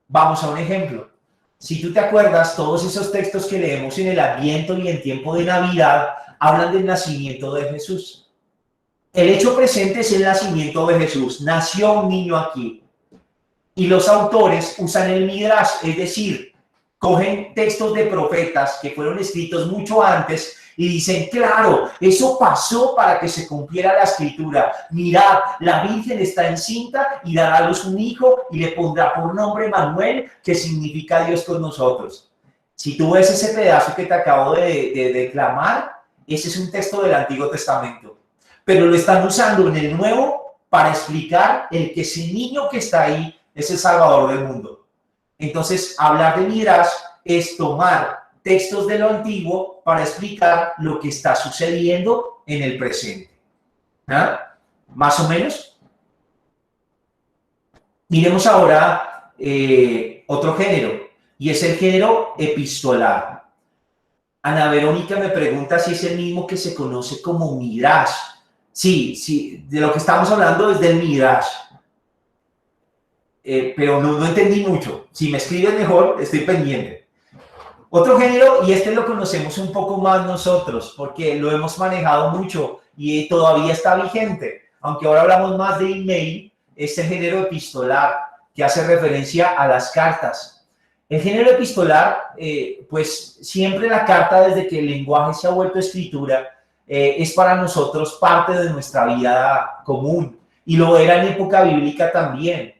Vamos a un ejemplo. Si tú te acuerdas, todos esos textos que leemos en el Adviento y en tiempo de Navidad hablan del nacimiento de Jesús. El hecho presente es el nacimiento de Jesús. Nació un niño aquí. Y los autores usan el midrash, es decir, cogen textos de profetas que fueron escritos mucho antes y dicen, claro, eso pasó para que se cumpliera la escritura. Mirad, la Virgen está encinta y dará a luz un hijo y le pondrá por nombre Manuel, que significa Dios con nosotros. Si tú ves ese pedazo que te acabo de declamar, ese es un texto del Antiguo Testamento. Pero lo están usando en el Nuevo para explicar el que ese niño que está ahí es el Salvador del mundo. Entonces, hablar de midrash es tomar textos de lo antiguo para explicar lo que está sucediendo en el presente. ¿Ah? ¿Más o menos? Miremos ahora otro género, y es el género epistolar. Ana Verónica me pregunta si es el mismo que se conoce como midrash. Sí, de lo que estamos hablando es del midrash. Pero no entendí mucho. Si me escribes mejor, estoy pendiente. Otro género, y este lo conocemos un poco más nosotros, porque lo hemos manejado mucho y todavía está vigente, aunque ahora hablamos más de email, este género epistolar, que hace referencia a las cartas. El género epistolar, pues siempre la carta, desde que el lenguaje se ha vuelto escritura, es para nosotros parte de nuestra vida común, y lo era en época bíblica también.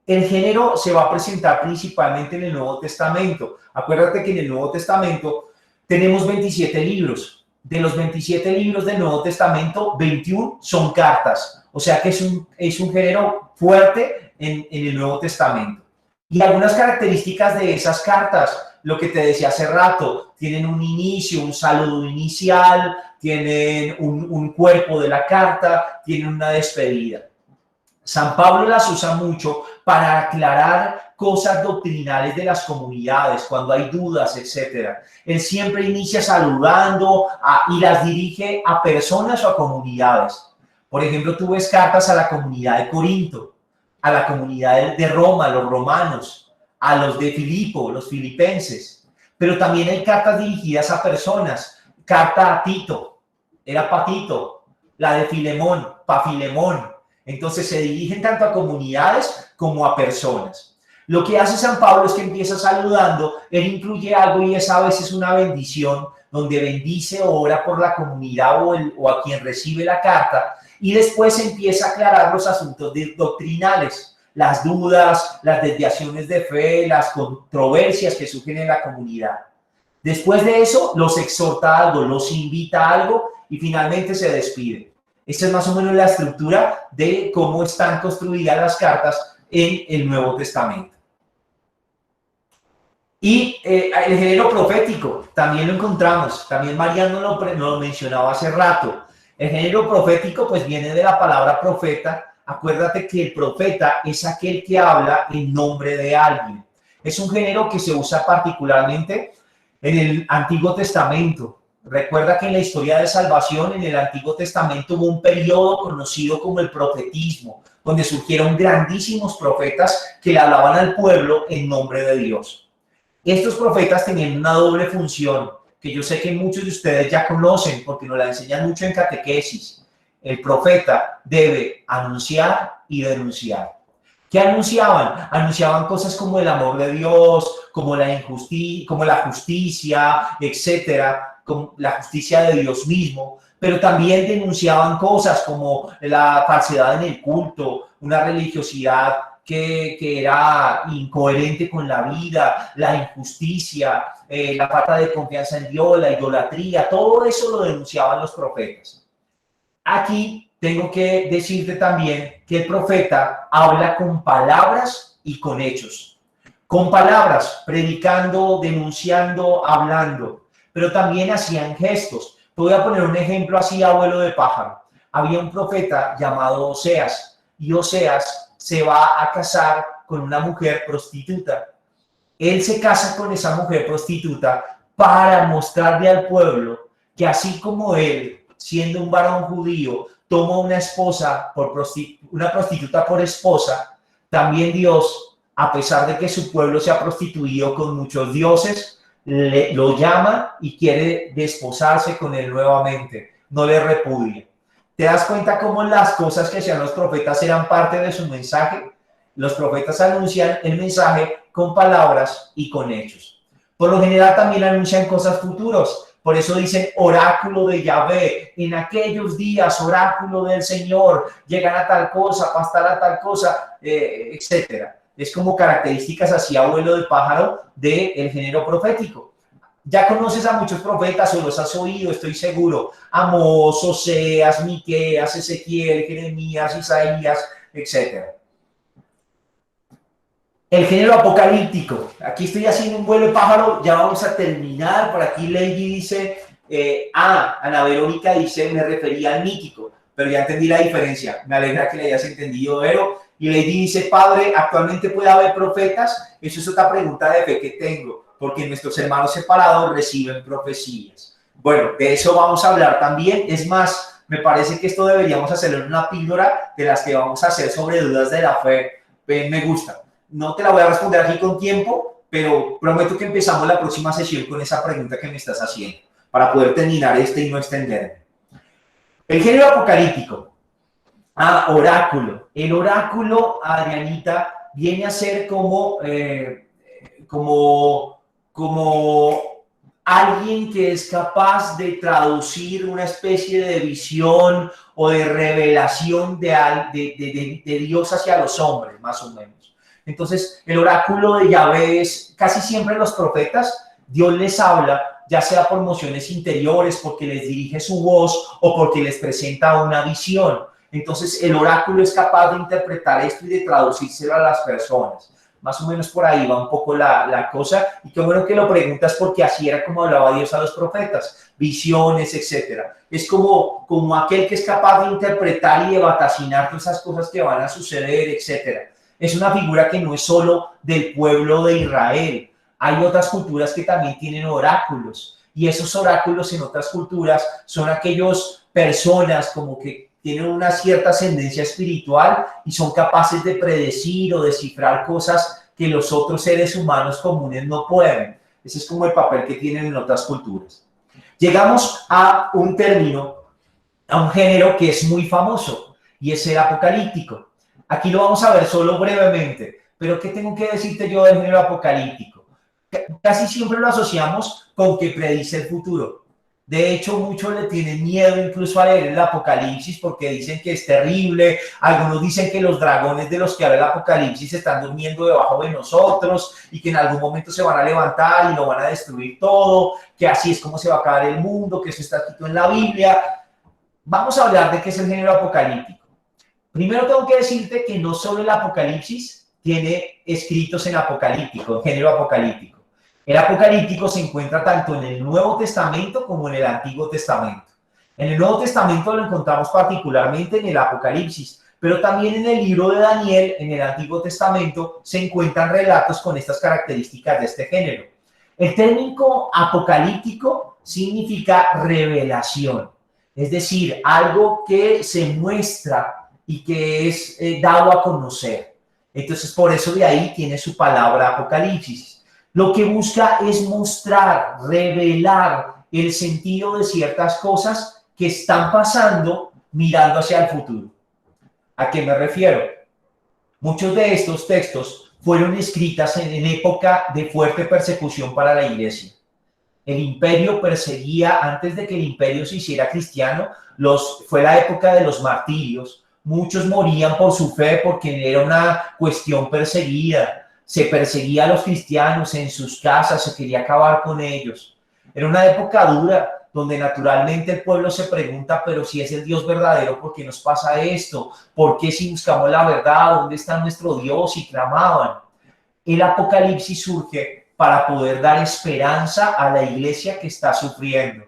El género se va a presentar principalmente en el Nuevo Testamento. Acuérdate que en el Nuevo Testamento tenemos 27 libros. De los 27 libros del Nuevo Testamento, 21 son cartas. O sea que es un género fuerte en el Nuevo Testamento. Y algunas características de esas cartas, lo que te decía hace rato, tienen un inicio, un saludo inicial, tienen un cuerpo de la carta, tienen una despedida. San Pablo las usa mucho para aclarar cosas doctrinales de las comunidades, cuando hay dudas, etc. Él siempre inicia saludando y las dirige a personas o a comunidades. Por ejemplo, tú ves cartas a la comunidad de Corinto, a la comunidad de Roma, los romanos, a los de Filipo, los filipenses, pero también hay cartas dirigidas a personas. Carta a Tito, era para Tito, la de Filemón, para Filemón. Entonces se dirigen tanto a comunidades como a personas. Lo que hace San Pablo es que empieza saludando, él incluye algo y es a veces una bendición, donde bendice o ora por la comunidad o a quien recibe la carta, y después empieza a aclarar los asuntos doctrinales, las dudas, las desviaciones de fe, las controversias que surgen en la comunidad. Después de eso, los exhorta a algo, los invita a algo y finalmente se despide. Esta es más o menos la estructura de cómo están construidas las cartas en el Nuevo Testamento. Y el género profético también lo encontramos, también Mariano lo mencionaba hace rato. El género profético pues viene de la palabra profeta. Acuérdate que el profeta es aquel que habla en nombre de alguien. Es un género que se usa particularmente en el Antiguo Testamento. Recuerda que en la historia de salvación en el Antiguo Testamento hubo un periodo conocido como el profetismo, donde surgieron grandísimos profetas que le hablaban al pueblo en nombre de Dios. Estos profetas tenían una doble función, que yo sé que muchos de ustedes ya conocen porque nos la enseñan mucho en catequesis. El profeta debe anunciar y denunciar. ¿Qué anunciaban? Anunciaban cosas como el amor de Dios, como la justicia, etcétera, como la justicia de Dios mismo, pero también denunciaban cosas como la falsedad en el culto, una religiosidad que era incoherente con la vida, la injusticia, la falta de confianza en Dios, la idolatría, todo eso lo denunciaban los profetas. Aquí tengo que decirte también que el profeta habla con palabras y con hechos. Con palabras, predicando, denunciando, hablando, pero también hacían gestos. Te voy a poner un ejemplo así, abuelo de pájaro. Había un profeta llamado Oseas, y Oseas se va a casar con una mujer prostituta. Él se casa con esa mujer prostituta para mostrarle al pueblo que así como él, siendo un varón judío, toma una prostituta por esposa, también Dios, a pesar de que su pueblo se ha prostituido con muchos dioses, lo llama y quiere desposarse con él nuevamente, no le repudia. ¿Te das cuenta cómo las cosas que hacían los profetas eran parte de su mensaje? Los profetas anuncian el mensaje con palabras y con hechos. Por lo general también anuncian cosas futuras. Por eso dicen oráculo de Yahvé, en aquellos días oráculo del Señor, llegan a tal cosa, pasará a tal cosa, etcétera. Es como características así, abuelo de pájaro, del género profético. Ya conoces a muchos profetas o los has oído, estoy seguro. Amós, Oseas, Miqueas, Ezequiel, Jeremías, Isaías, etcétera. El género apocalíptico. Aquí estoy haciendo un vuelo de pájaro, ya vamos a terminar. Por aquí Lady dice, Ana Verónica dice, me refería al mítico, pero ya entendí la diferencia. Me alegra que le hayas entendido, Vero. Y Lady dice, padre, ¿actualmente puede haber profetas? Eso es otra pregunta de fe que tengo, porque nuestros hermanos separados reciben profecías. Bueno, de eso vamos a hablar también. Es más, me parece que esto deberíamos hacerlo en una píldora de las que vamos a hacer sobre dudas de la fe. Me gusta. No te la voy a responder aquí con tiempo, pero prometo que empezamos la próxima sesión con esa pregunta que me estás haciendo, para poder terminar y no extenderme. El género apocalíptico. Oráculo. El oráculo, Adrianita, viene a ser como alguien que es capaz de traducir una especie de visión o de revelación de Dios hacia los hombres, más o menos. Entonces, el oráculo de Yahvé es casi siempre los profetas, Dios les habla, ya sea por mociones interiores, porque les dirige su voz o porque les presenta una visión. Entonces, el oráculo es capaz de interpretar esto y de traducírselo a las personas. Más o menos por ahí va un poco la cosa. Y qué bueno que lo preguntas, porque así era como hablaba Dios a los profetas, visiones, etcétera. Es como aquel que es capaz de interpretar y de vaticinar todas esas cosas que van a suceder, etcétera. es una figura que no es solo del pueblo de Israel. Hay otras culturas que también tienen oráculos, y esos oráculos en otras culturas son aquellas personas como que tienen una cierta ascendencia espiritual y son capaces de predecir o descifrar cosas que los otros seres humanos comunes no pueden. Ese es como el papel que tienen en otras culturas. Llegamos a un término, a un género que es muy famoso, y es el apocalíptico. Aquí lo vamos a ver solo brevemente, pero ¿qué tengo que decirte yo del género apocalíptico? Casi siempre lo asociamos con que predice el futuro. De hecho, muchos le tienen miedo incluso a leer el Apocalipsis porque dicen que es terrible. Algunos dicen que los dragones de los que habla el Apocalipsis están durmiendo debajo de nosotros y que en algún momento se van a levantar y lo van a destruir todo, que así es como se va a acabar el mundo, que eso está escrito en la Biblia. Vamos a hablar de qué es el género apocalíptico. Primero tengo que decirte que no solo el Apocalipsis tiene escritos en apocalíptico, en género apocalíptico. El apocalíptico se encuentra tanto en el Nuevo Testamento como en el Antiguo Testamento. En el Nuevo Testamento lo encontramos particularmente en el Apocalipsis, pero también en el libro de Daniel, en el Antiguo Testamento, se encuentran relatos con estas características de este género. El término apocalíptico significa revelación, es decir, algo que se muestra y que es dado a conocer. Entonces, por eso de ahí tiene su palabra apocalipsis. Lo que busca es mostrar, revelar el sentido de ciertas cosas que están pasando mirando hacia el futuro. ¿A qué me refiero? Muchos de estos textos fueron escritas en época de fuerte persecución para la iglesia. El imperio perseguía, antes de que el imperio se hiciera cristiano, fue la época de los martirios. Muchos morían por su fe porque era una cuestión perseguida. Se perseguía a los cristianos en sus casas, se quería acabar con ellos. Era una época dura donde naturalmente el pueblo se pregunta, pero si es el Dios verdadero, ¿por qué nos pasa esto? ¿Por qué si buscamos la verdad? ¿Dónde está nuestro Dios? Y clamaban. El Apocalipsis surge para poder dar esperanza a la iglesia que está sufriendo.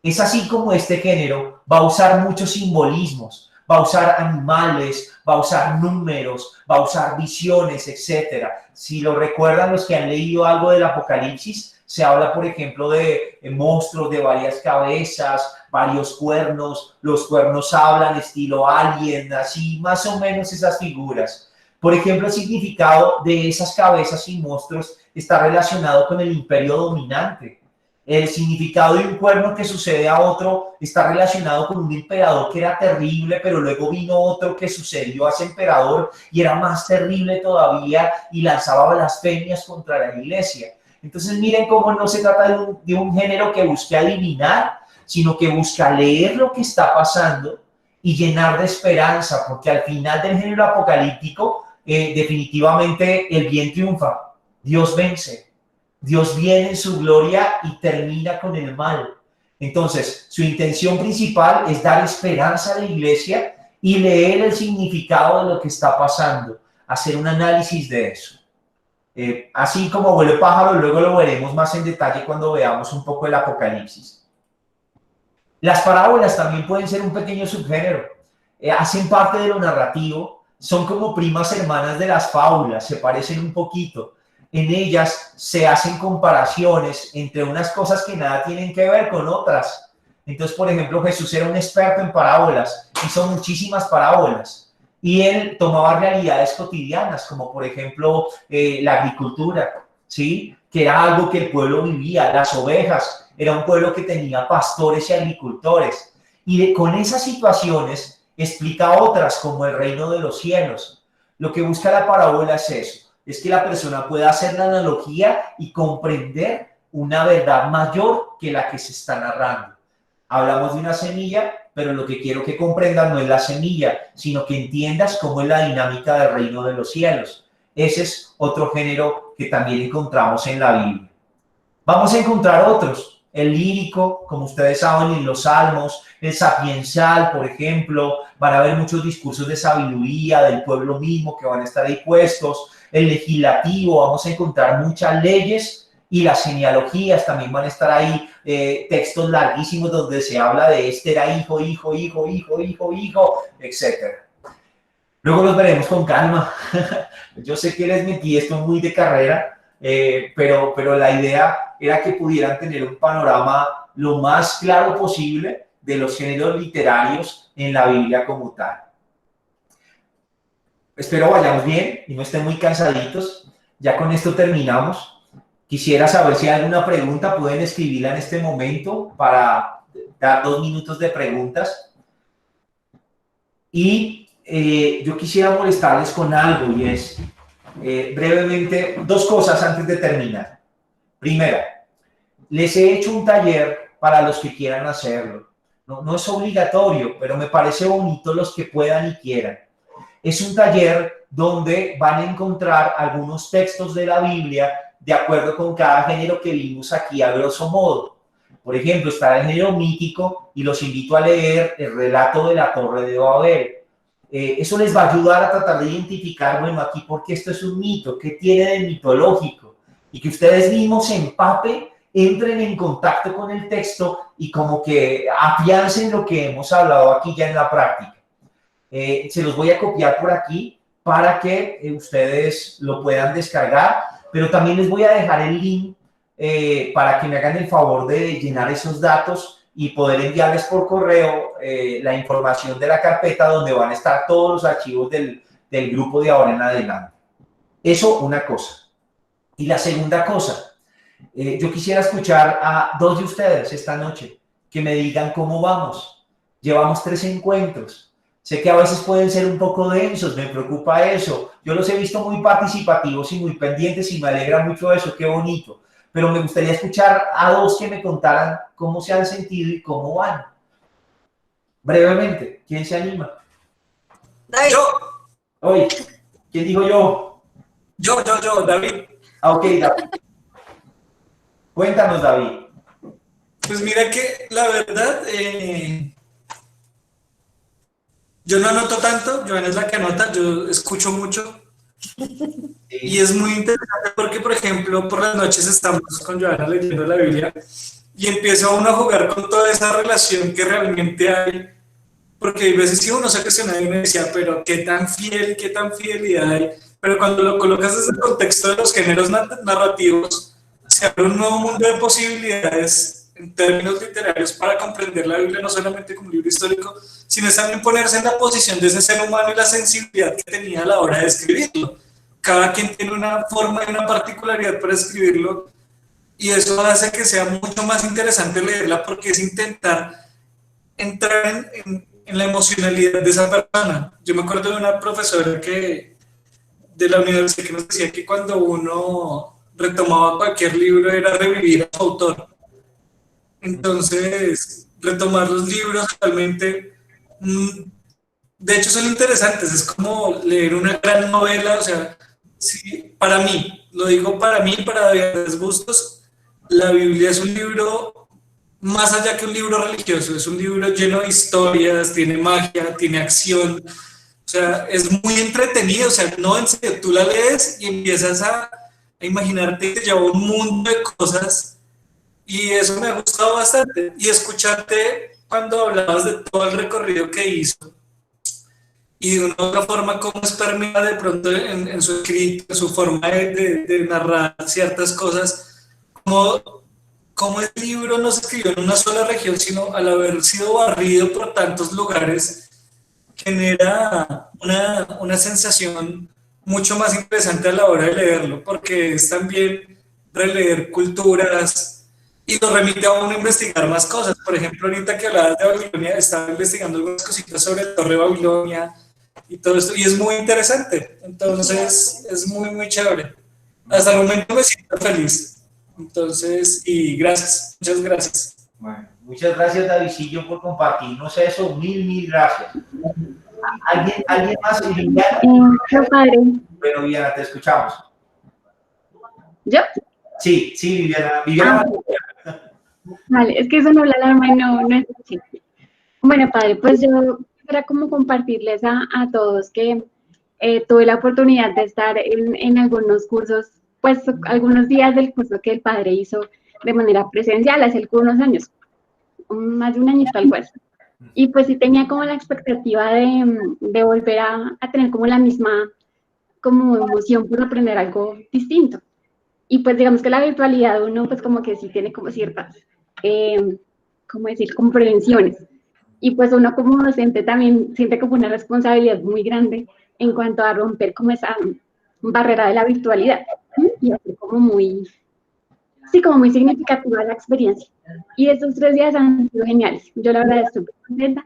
Es así como este género va a usar muchos simbolismos. Va a usar animales, va a usar números, va a usar visiones, etc. Si lo recuerdan los que han leído algo del Apocalipsis, se habla, por ejemplo, de monstruos de varias cabezas, varios cuernos. Los cuernos hablan estilo alien, así más o menos esas figuras. Por ejemplo, el significado de esas cabezas y monstruos está relacionado con el imperio dominante. El significado de un cuerno que sucede a otro está relacionado con un emperador que era terrible, pero luego vino otro que sucedió a ese emperador y era más terrible todavía y lanzaba blasfemias contra la iglesia. Entonces miren cómo no se trata de un género que busque adivinar, sino que busca leer lo que está pasando y llenar de esperanza, porque al final del género apocalíptico definitivamente el bien triunfa, Dios vence. Dios viene en su gloria y termina con el mal. Entonces, su intención principal es dar esperanza a la iglesia y leer el significado de lo que está pasando, hacer un análisis de eso. Así como vuelo pájaro, luego lo veremos más en detalle cuando veamos un poco el Apocalipsis. Las parábolas también pueden ser un pequeño subgénero. Hacen parte de lo narrativo, son como primas hermanas de las fábulas, se parecen un poquito. En ellas se hacen comparaciones entre unas cosas que nada tienen que ver con otras. Entonces, por ejemplo, Jesús era un experto en parábolas, hizo muchísimas parábolas y él tomaba realidades cotidianas, como por ejemplo la agricultura, ¿sí? Que era algo que el pueblo vivía, las ovejas, era un pueblo que tenía pastores y agricultores. Y con esas situaciones explica otras, como el reino de los cielos. Lo que busca la parábola es eso. Es que la persona pueda hacer la analogía y comprender una verdad mayor que la que se está narrando. Hablamos de una semilla, pero lo que quiero que comprendan no es la semilla, sino que entiendas cómo es la dinámica del reino de los cielos. Ese es otro género que también encontramos en la Biblia. Vamos a encontrar otros. El lírico, como ustedes saben, en los salmos, el sapiencial, por ejemplo. Van a haber muchos discursos de sabiduría del pueblo mismo que van a estar ahí puestos. El legislativo, vamos a encontrar muchas leyes y las genealogías también van a estar ahí, textos larguísimos donde se habla de este era hijo, etc. Luego los veremos con calma. Yo sé que les metí esto muy de carrera, pero la idea era que pudieran tener un panorama lo más claro posible de los géneros literarios en la Biblia como tal. Espero vayamos bien y no estén muy cansaditos. Ya con esto terminamos. Quisiera saber si hay alguna pregunta, pueden escribirla en este momento para dar 2 minutos de preguntas. Y yo quisiera molestarles con algo y es brevemente 2 cosas antes de terminar. Primera, les he hecho un taller para los que quieran hacerlo. No es obligatorio, pero me parece bonito los que puedan y quieran. Es un taller donde van a encontrar algunos textos de la Biblia de acuerdo con cada género que vimos aquí a grosso modo. Por ejemplo, está el género mítico y los invito a leer el relato de la Torre de Babel. Eso les va a ayudar a tratar de identificar, bueno, aquí porque esto es un mito, qué tiene de mitológico, y que ustedes mismos se empapen, entren en contacto con el texto y como que afiancen lo que hemos hablado aquí ya en la práctica. Se los voy a copiar por aquí para que ustedes lo puedan descargar, pero también les voy a dejar el link para que me hagan el favor de llenar esos datos y poder enviarles por correo la información de la carpeta donde van a estar todos los archivos del grupo de ahora en adelante. Eso, una cosa. Y la segunda cosa, yo quisiera escuchar a 2 de ustedes esta noche que me digan cómo vamos. Llevamos 3 encuentros. Sé que a veces pueden ser un poco densos, me preocupa eso. Yo los he visto muy participativos y muy pendientes y me alegra mucho eso, qué bonito. Pero me gustaría escuchar a 2 que me contaran cómo se han sentido y cómo van. Brevemente, ¿quién se anima? David. Yo. Oye, ¿quién dijo yo? Yo, David. Ah, ok, David. Cuéntanos, David. Pues mira que la verdad, yo no anoto tanto, Joana es la que anota, yo escucho mucho. Y es muy interesante porque, por ejemplo, por las noches estamos con Joana leyendo la Biblia y empieza uno a jugar con toda esa relación que realmente hay. Porque a veces sí uno se cuestiona y me decía, pero qué tan fidelidad hay. Pero cuando lo colocas desde el contexto de los géneros narrativos, se abre un nuevo mundo de posibilidades en términos literarios para comprender la Biblia, no solamente como libro histórico, sino también ponerse en la posición de ese ser humano y la sensibilidad que tenía a la hora de escribirlo. Cada quien tiene una forma y una particularidad para escribirlo, y eso hace que sea mucho más interesante leerla porque es intentar entrar en la emocionalidad de esa persona. Yo me acuerdo de una profesora de la universidad que nos decía que cuando uno retomaba cualquier libro era revivir a su autor. Entonces, retomar los libros realmente, de hecho son interesantes, es como leer una gran novela, o sea, sí, para mí, lo digo para mí, para varios gustos, la Biblia es un libro más allá que un libro religioso, es un libro lleno de historias, tiene magia, tiene acción, o sea, es muy entretenido, o sea, no, en serio, tú la lees y empiezas a imaginarte que te lleva a un mundo de cosas y eso me ha gustado bastante. Y escucharte cuando hablabas de todo el recorrido que hizo y de una otra forma cómo es permeada de pronto en su escrito, en su forma de narrar ciertas cosas, como el libro no se escribió en una sola región, sino al haber sido barrido por tantos lugares, genera una sensación mucho más interesante a la hora de leerlo, porque es también releer culturas y nos remite a uno a investigar más cosas. Por ejemplo, ahorita que hablabas de Babilonia, estaba investigando algunas cositas sobre la Torre de Babilonia y todo esto, y es muy interesante. Entonces, es muy, muy chévere. Hasta el momento me siento feliz. Entonces, y gracias, muchas gracias. Bueno, muchas gracias, Davidcillo, por compartirnos eso. Mil gracias. ¿Alguien más? Viviana. Yo, padre. Bueno, Viviana, te escuchamos. ¿Yo? Sí, Viviana. Vale, es que sonó la alarma y no escuché. Bueno, padre, pues yo quisiera como compartirles a todos que tuve la oportunidad de estar en algunos cursos, pues algunos días del curso que el padre hizo de manera presencial hace algunos años, más de un añito algo así. Y pues sí tenía como la expectativa de volver a tener como la misma como emoción por aprender algo distinto. Y pues digamos que la virtualidad uno pues como que sí tiene como ciertas, ¿cómo decir? Como prevenciones. Y pues uno como docente también siente como una responsabilidad muy grande en cuanto a romper como esa barrera de la virtualidad, ¿sí? Y hacer como muy, sí, como muy significativa la experiencia. Y estos 3 días han sido geniales. Yo la verdad estoy muy contenta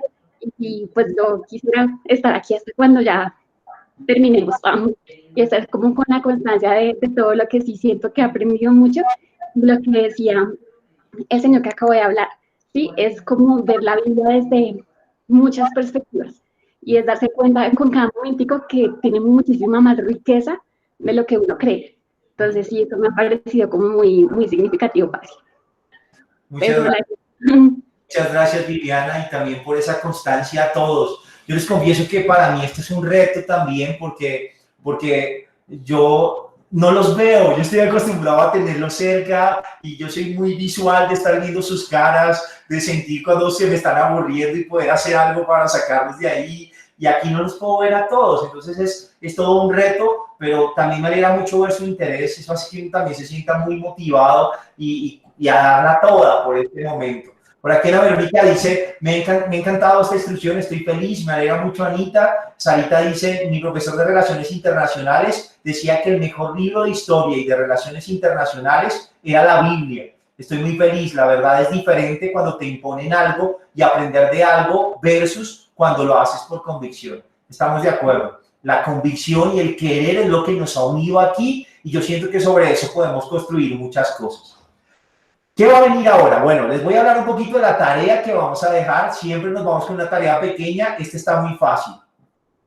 y pues yo quisiera estar aquí hasta cuando ya terminemos, vamos, y estar como con la constancia de todo lo que sí siento que he aprendido mucho, lo que decía el señor que acabo de hablar, ¿sí? Es como ver la vida desde muchas perspectivas y es darse cuenta con cada momentico que tiene muchísima más riqueza de lo que uno cree. Entonces sí, eso me ha parecido como muy, muy significativo para mí. Muchas gracias, Viviana, y también por esa constancia a todos. Yo les confieso que para mí esto es un reto también porque yo no los veo, yo estoy acostumbrado a tenerlos cerca y yo soy muy visual de estar viendo sus caras, de sentir cuando se me están aburriendo y poder hacer algo para sacarlos de ahí. Y aquí no los puedo ver a todos, entonces es todo un reto, pero también me alegra mucho ver su interés, eso hace que uno también se sienta muy motivado y a darla toda por este momento. Por aquí Ana Verónica dice, me ha encantado esta instrucción, estoy feliz, me alegra mucho Anita. Sarita dice, mi profesor de Relaciones Internacionales decía que el mejor libro de historia y de Relaciones Internacionales era la Biblia. Estoy muy feliz, la verdad es diferente cuando te imponen algo y aprender de algo versus cuando lo haces por convicción. Estamos de acuerdo. La convicción y el querer es lo que nos ha unido aquí y yo siento que sobre eso podemos construir muchas cosas. ¿Qué va a venir ahora? Bueno, les voy a hablar un poquito de la tarea que vamos a dejar. Siempre nos vamos con una tarea pequeña. Este está muy fácil.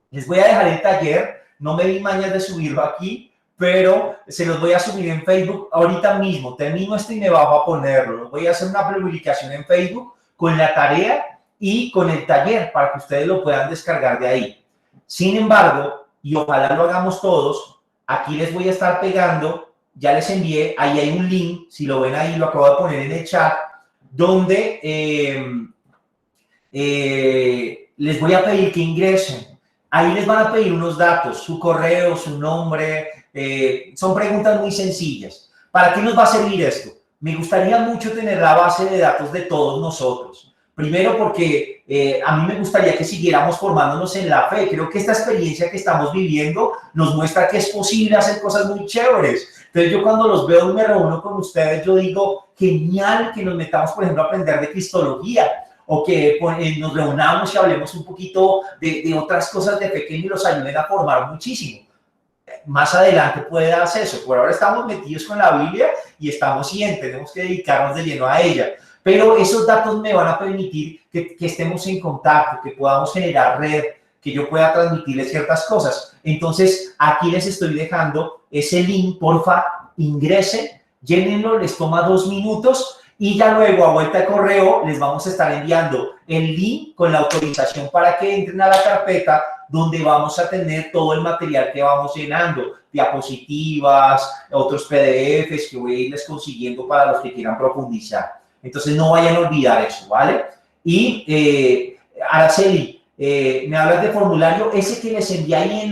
Les voy a dejar el taller. No me di mañas de subirlo aquí, pero se los voy a subir en Facebook ahorita mismo. Termino esto y me bajo a ponerlo. Voy a hacer una publicación en Facebook con la tarea y con el taller para que ustedes lo puedan descargar de ahí. Sin embargo, y ojalá lo hagamos todos, aquí les voy a estar pegando. Ya les envié, ahí hay un link, si lo ven ahí, lo acabo de poner en el chat, donde les voy a pedir que ingresen. Ahí les van a pedir unos datos, su correo, su nombre, son preguntas muy sencillas. ¿Para qué nos va a servir esto? Me gustaría mucho tener la base de datos de todos nosotros. Primero porque a mí me gustaría que siguiéramos formándonos en la fe. Creo que esta experiencia que estamos viviendo nos muestra que es posible hacer cosas muy chéveres. Entonces yo cuando los veo y me reúno con ustedes, yo digo, genial que nos metamos, por ejemplo, a aprender de cristología o que nos reunamos y hablemos un poquito de otras cosas de fe que nos ayuden a formar muchísimo. Más adelante puede darse eso. Por ahora estamos metidos con la Biblia y estamos bien, tenemos que dedicarnos de lleno a ella. Pero esos datos me van a permitir que estemos en contacto, que podamos generar red, que yo pueda transmitirles ciertas cosas. Entonces, aquí les estoy dejando ese link, porfa, ingresen, llénenlo, les toma 2 minutos y ya luego a vuelta de correo les vamos a estar enviando el link con la autorización para que entren a la carpeta donde vamos a tener todo el material que vamos llenando, diapositivas, otros PDFs que voy a irles consiguiendo para los que quieran profundizar. Entonces no vayan a olvidar eso, ¿vale? Y Araceli, me hablas de formulario, ese que les envié ahí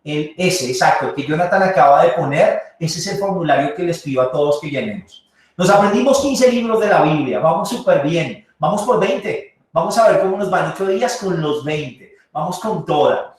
ese, exacto, que Jonathan acaba de poner, ese es el formulario que les pido a todos que llenemos. Nos aprendimos 15 libros de la Biblia, vamos súper bien, vamos por 20, vamos a ver cómo nos van 8 días con los 20, vamos con toda.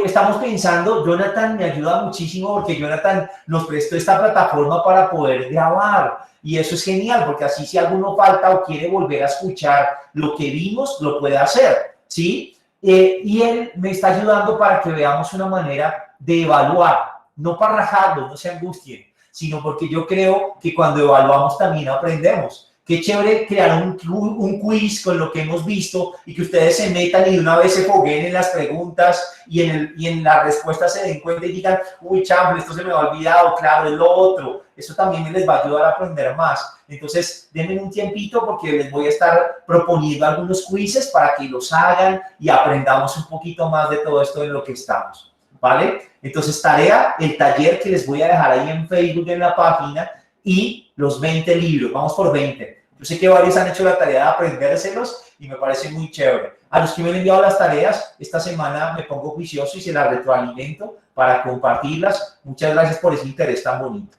Estamos pensando, Jonathan me ayuda muchísimo porque Jonathan nos prestó esta plataforma para poder grabar y eso es genial porque así si alguno falta o quiere volver a escuchar lo que vimos, lo puede hacer, ¿sí? Y él me está ayudando para que veamos una manera de evaluar, no para rajarlo, no se angustien, sino porque yo creo que cuando evaluamos también aprendemos. Qué chévere crear un quiz con lo que hemos visto y que ustedes se metan y de una vez se fogueen en las preguntas y en las respuestas se den cuenta y digan, uy, chamble, esto se me ha olvidado, claro, es lo otro. Eso también les va a ayudar a aprender más. Entonces, denme un tiempito porque les voy a estar proponiendo algunos quizzes para que los hagan y aprendamos un poquito más de todo esto en lo que estamos, ¿vale? Entonces, tarea, el taller que les voy a dejar ahí en Facebook en la página y los 20 libros, vamos por 20. Yo sé que varios han hecho la tarea de aprendérselos y me parece muy chévere. A los que me han enviado las tareas, esta semana me pongo juicioso y se las retroalimento para compartirlas. Muchas gracias por ese interés tan bonito.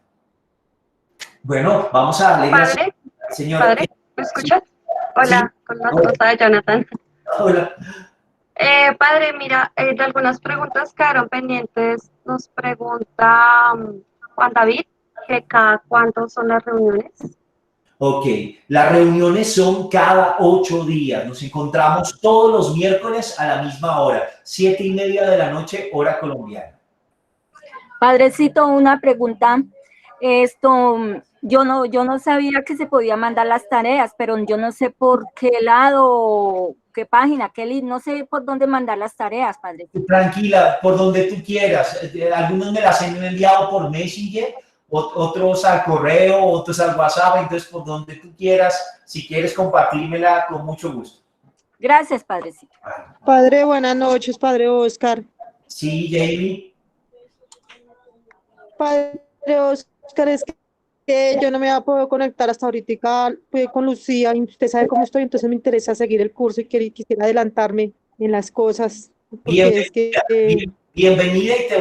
Bueno, vamos a darle gracias. Padre, Señora. padre, ¿me escuchas? Hola, Sí. con la esposa de Jonathan. Hola. Padre, mira, de algunas preguntas quedaron pendientes. Nos pregunta Juan David que cada cuánto son las reuniones. Ok, las reuniones son cada 8 días. Nos encontramos todos los miércoles a la misma hora, 7:30 de la noche, hora colombiana. Padrecito, una pregunta. Yo no sabía que se podía mandar las tareas, pero yo no sé por qué lado, qué página, qué link, no sé por dónde mandar las tareas, padre. Tranquila, por donde tú quieras. Algunos me las han enviado por Messenger, otros al correo, otros al WhatsApp, entonces por donde tú quieras, si quieres compartírmela, con mucho gusto. Gracias, padrecito. Padre, buenas noches, padre Oscar. Sí, Jamie. Padre Oscar, es que yo no me voy a poder conectar hasta ahorita con Lucía, y usted sabe cómo estoy, entonces me interesa seguir el curso y quisiera adelantarme en las cosas. Bienvenida y te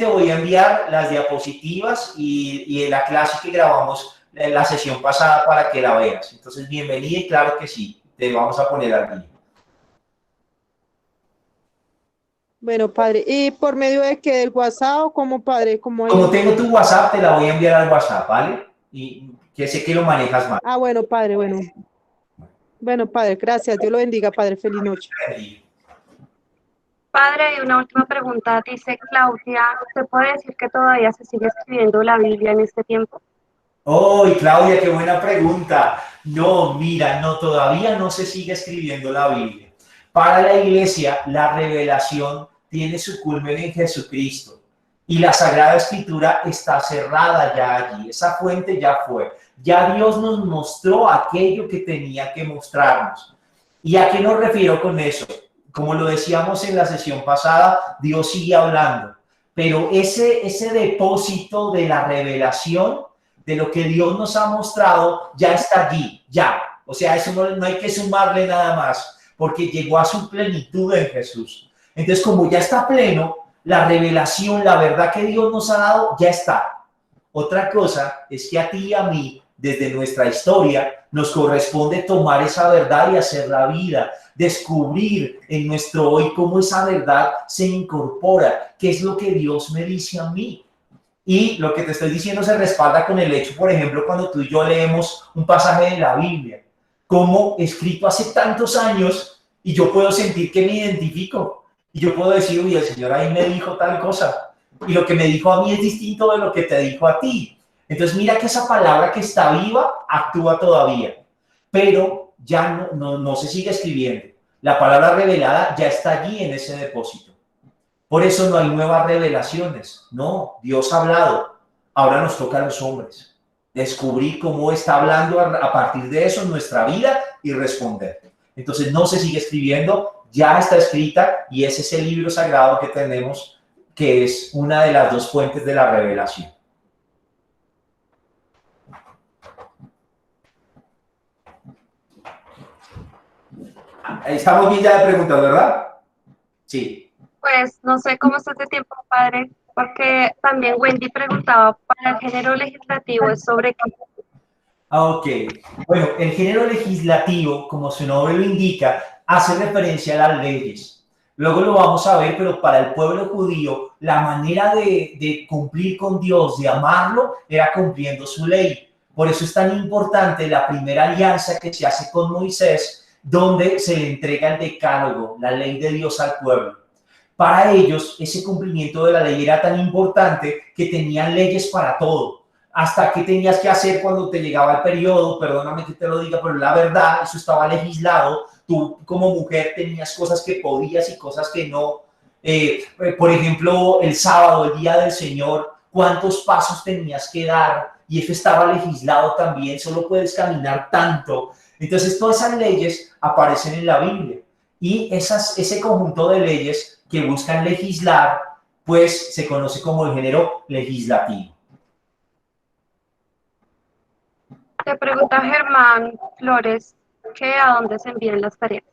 voy a enviar las diapositivas y la clase que grabamos en la sesión pasada para que la veas. Entonces, bienvenida y claro que sí, te vamos a poner al día. Bueno, padre, ¿y por medio de qué? ¿Del WhatsApp o cómo, padre? Como tengo tu WhatsApp, te la voy a enviar al WhatsApp, ¿vale? Y que sé que lo manejas más. Ah, bueno, padre, bueno. Bueno, padre, gracias. Dios lo bendiga, padre. Feliz noche. Padre, y una última pregunta. Dice Claudia, ¿se puede decir que todavía se sigue escribiendo la Biblia en este tiempo? ¡Oh, Claudia, qué buena pregunta! No, mira, no, todavía no se sigue escribiendo la Biblia. Para la iglesia, la revelación tiene su culmen en Jesucristo y la Sagrada Escritura está cerrada ya allí. Esa fuente ya fue. Ya Dios nos mostró aquello que tenía que mostrarnos. ¿Y a qué nos refiero con eso? Como lo decíamos en la sesión pasada, Dios sigue hablando, pero ese depósito de la revelación, de lo que Dios nos ha mostrado, ya está allí, ya. O sea, eso no hay que sumarle nada más, porque llegó a su plenitud en Jesús. Entonces, como ya está pleno, la revelación, la verdad que Dios nos ha dado, ya está. Otra cosa es que a ti y a mí, desde nuestra historia, nos corresponde tomar esa verdad y hacer la vida, descubrir en nuestro hoy cómo esa verdad se incorpora, qué es lo que Dios me dice a mí. Y lo que te estoy diciendo se respalda con el hecho, por ejemplo, cuando tú y yo leemos un pasaje de la Biblia, como escrito hace tantos años, y yo puedo sentir que me identifico, y yo puedo decir, uy, el Señor ahí me dijo tal cosa, y lo que me dijo a mí es distinto de lo que te dijo a ti. Entonces mira que esa palabra que está viva actúa todavía, pero ya no se sigue escribiendo. La palabra revelada ya está allí en ese depósito. Por eso no hay nuevas revelaciones. No, Dios ha hablado. Ahora nos toca a los hombres descubrir cómo está hablando a partir de eso en nuestra vida y responder. Entonces no se sigue escribiendo, ya está escrita y es ese libro sagrado que tenemos, que es una de las dos fuentes de la revelación. Estamos bien ya de preguntas, ¿verdad? Sí. Pues no sé cómo está este tiempo, padre, porque también Wendy preguntaba para el género legislativo, ¿es sobre qué? Ok. Bueno, el género legislativo, como su nombre lo indica, hace referencia a las leyes. Luego lo vamos a ver, pero para el pueblo judío, la manera de cumplir con Dios, de amarlo, era cumpliendo su ley. Por eso es tan importante la primera alianza que se hace con Moisés, donde se le entrega el decálogo, la ley de Dios al pueblo. Para ellos, ese cumplimiento de la ley era tan importante que tenían leyes para todo. Hasta qué tenías que hacer cuando te llegaba el periodo, perdóname que te lo diga, pero la verdad, eso estaba legislado. Tú como mujer tenías cosas que podías y cosas que no. Por ejemplo, el sábado, el día del Señor, ¿cuántos pasos tenías que dar? Y eso estaba legislado también, solo puedes caminar tanto. Entonces, todas esas leyes aparecen en la Biblia. Y ese conjunto de leyes que buscan legislar, pues se conoce como el género legislativo. Te pregunta Germán Flores que a dónde se envían las tareas.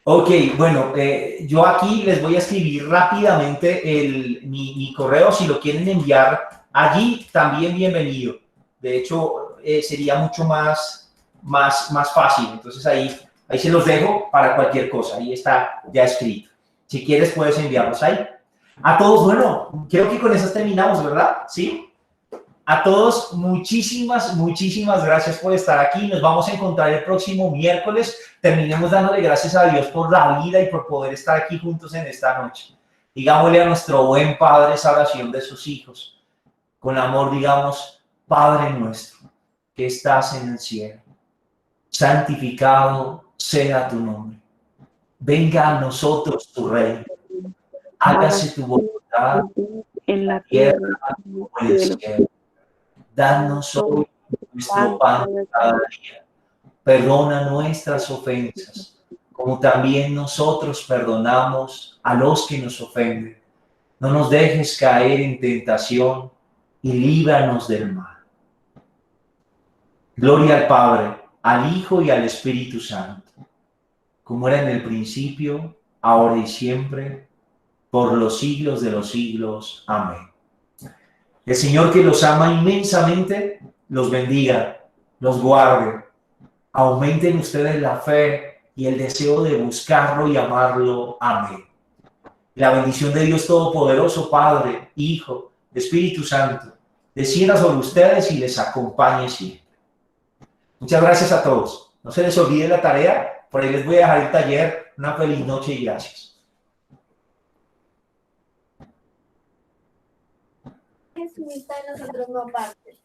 Ok, bueno, yo aquí les voy a escribir rápidamente mi correo. Si lo quieren enviar allí, también bienvenido. De hecho, sería mucho más fácil. Entonces ahí se los dejo para cualquier cosa. Ahí está ya escrito. Si quieres, puedes enviarlos ahí. A todos, bueno, creo que con eso terminamos, ¿verdad? ¿Sí? A todos, muchísimas gracias por estar aquí. Nos vamos a encontrar el próximo miércoles. Terminemos dándole gracias a Dios por la vida y por poder estar aquí juntos en esta noche. Digámosle a nuestro buen Padre esa oración de sus hijos. Con amor digamos, Padre nuestro, que estás en el cielo, santificado sea tu nombre. Venga a nosotros tu reino. Hágase tu voluntad en la tierra como en el cielo. Danos hoy nuestro pan cada día. Perdona nuestras ofensas, como también nosotros perdonamos a los que nos ofenden. No nos dejes caer en tentación y líbranos del mal. Gloria al Padre, al Hijo y al Espíritu Santo, como era en el principio, ahora y siempre, por los siglos de los siglos. Amén. El Señor, que los ama inmensamente, los bendiga, los guarde. Aumenten ustedes la fe y el deseo de buscarlo y amarlo. Amén. La bendición de Dios Todopoderoso, Padre, Hijo, Espíritu Santo, descienda sobre ustedes y les acompañe siempre. Muchas gracias a todos. No se les olvide la tarea. Por ahí les voy a dejar el taller. Una feliz noche y gracias. Jesús está en nosotros no aparte.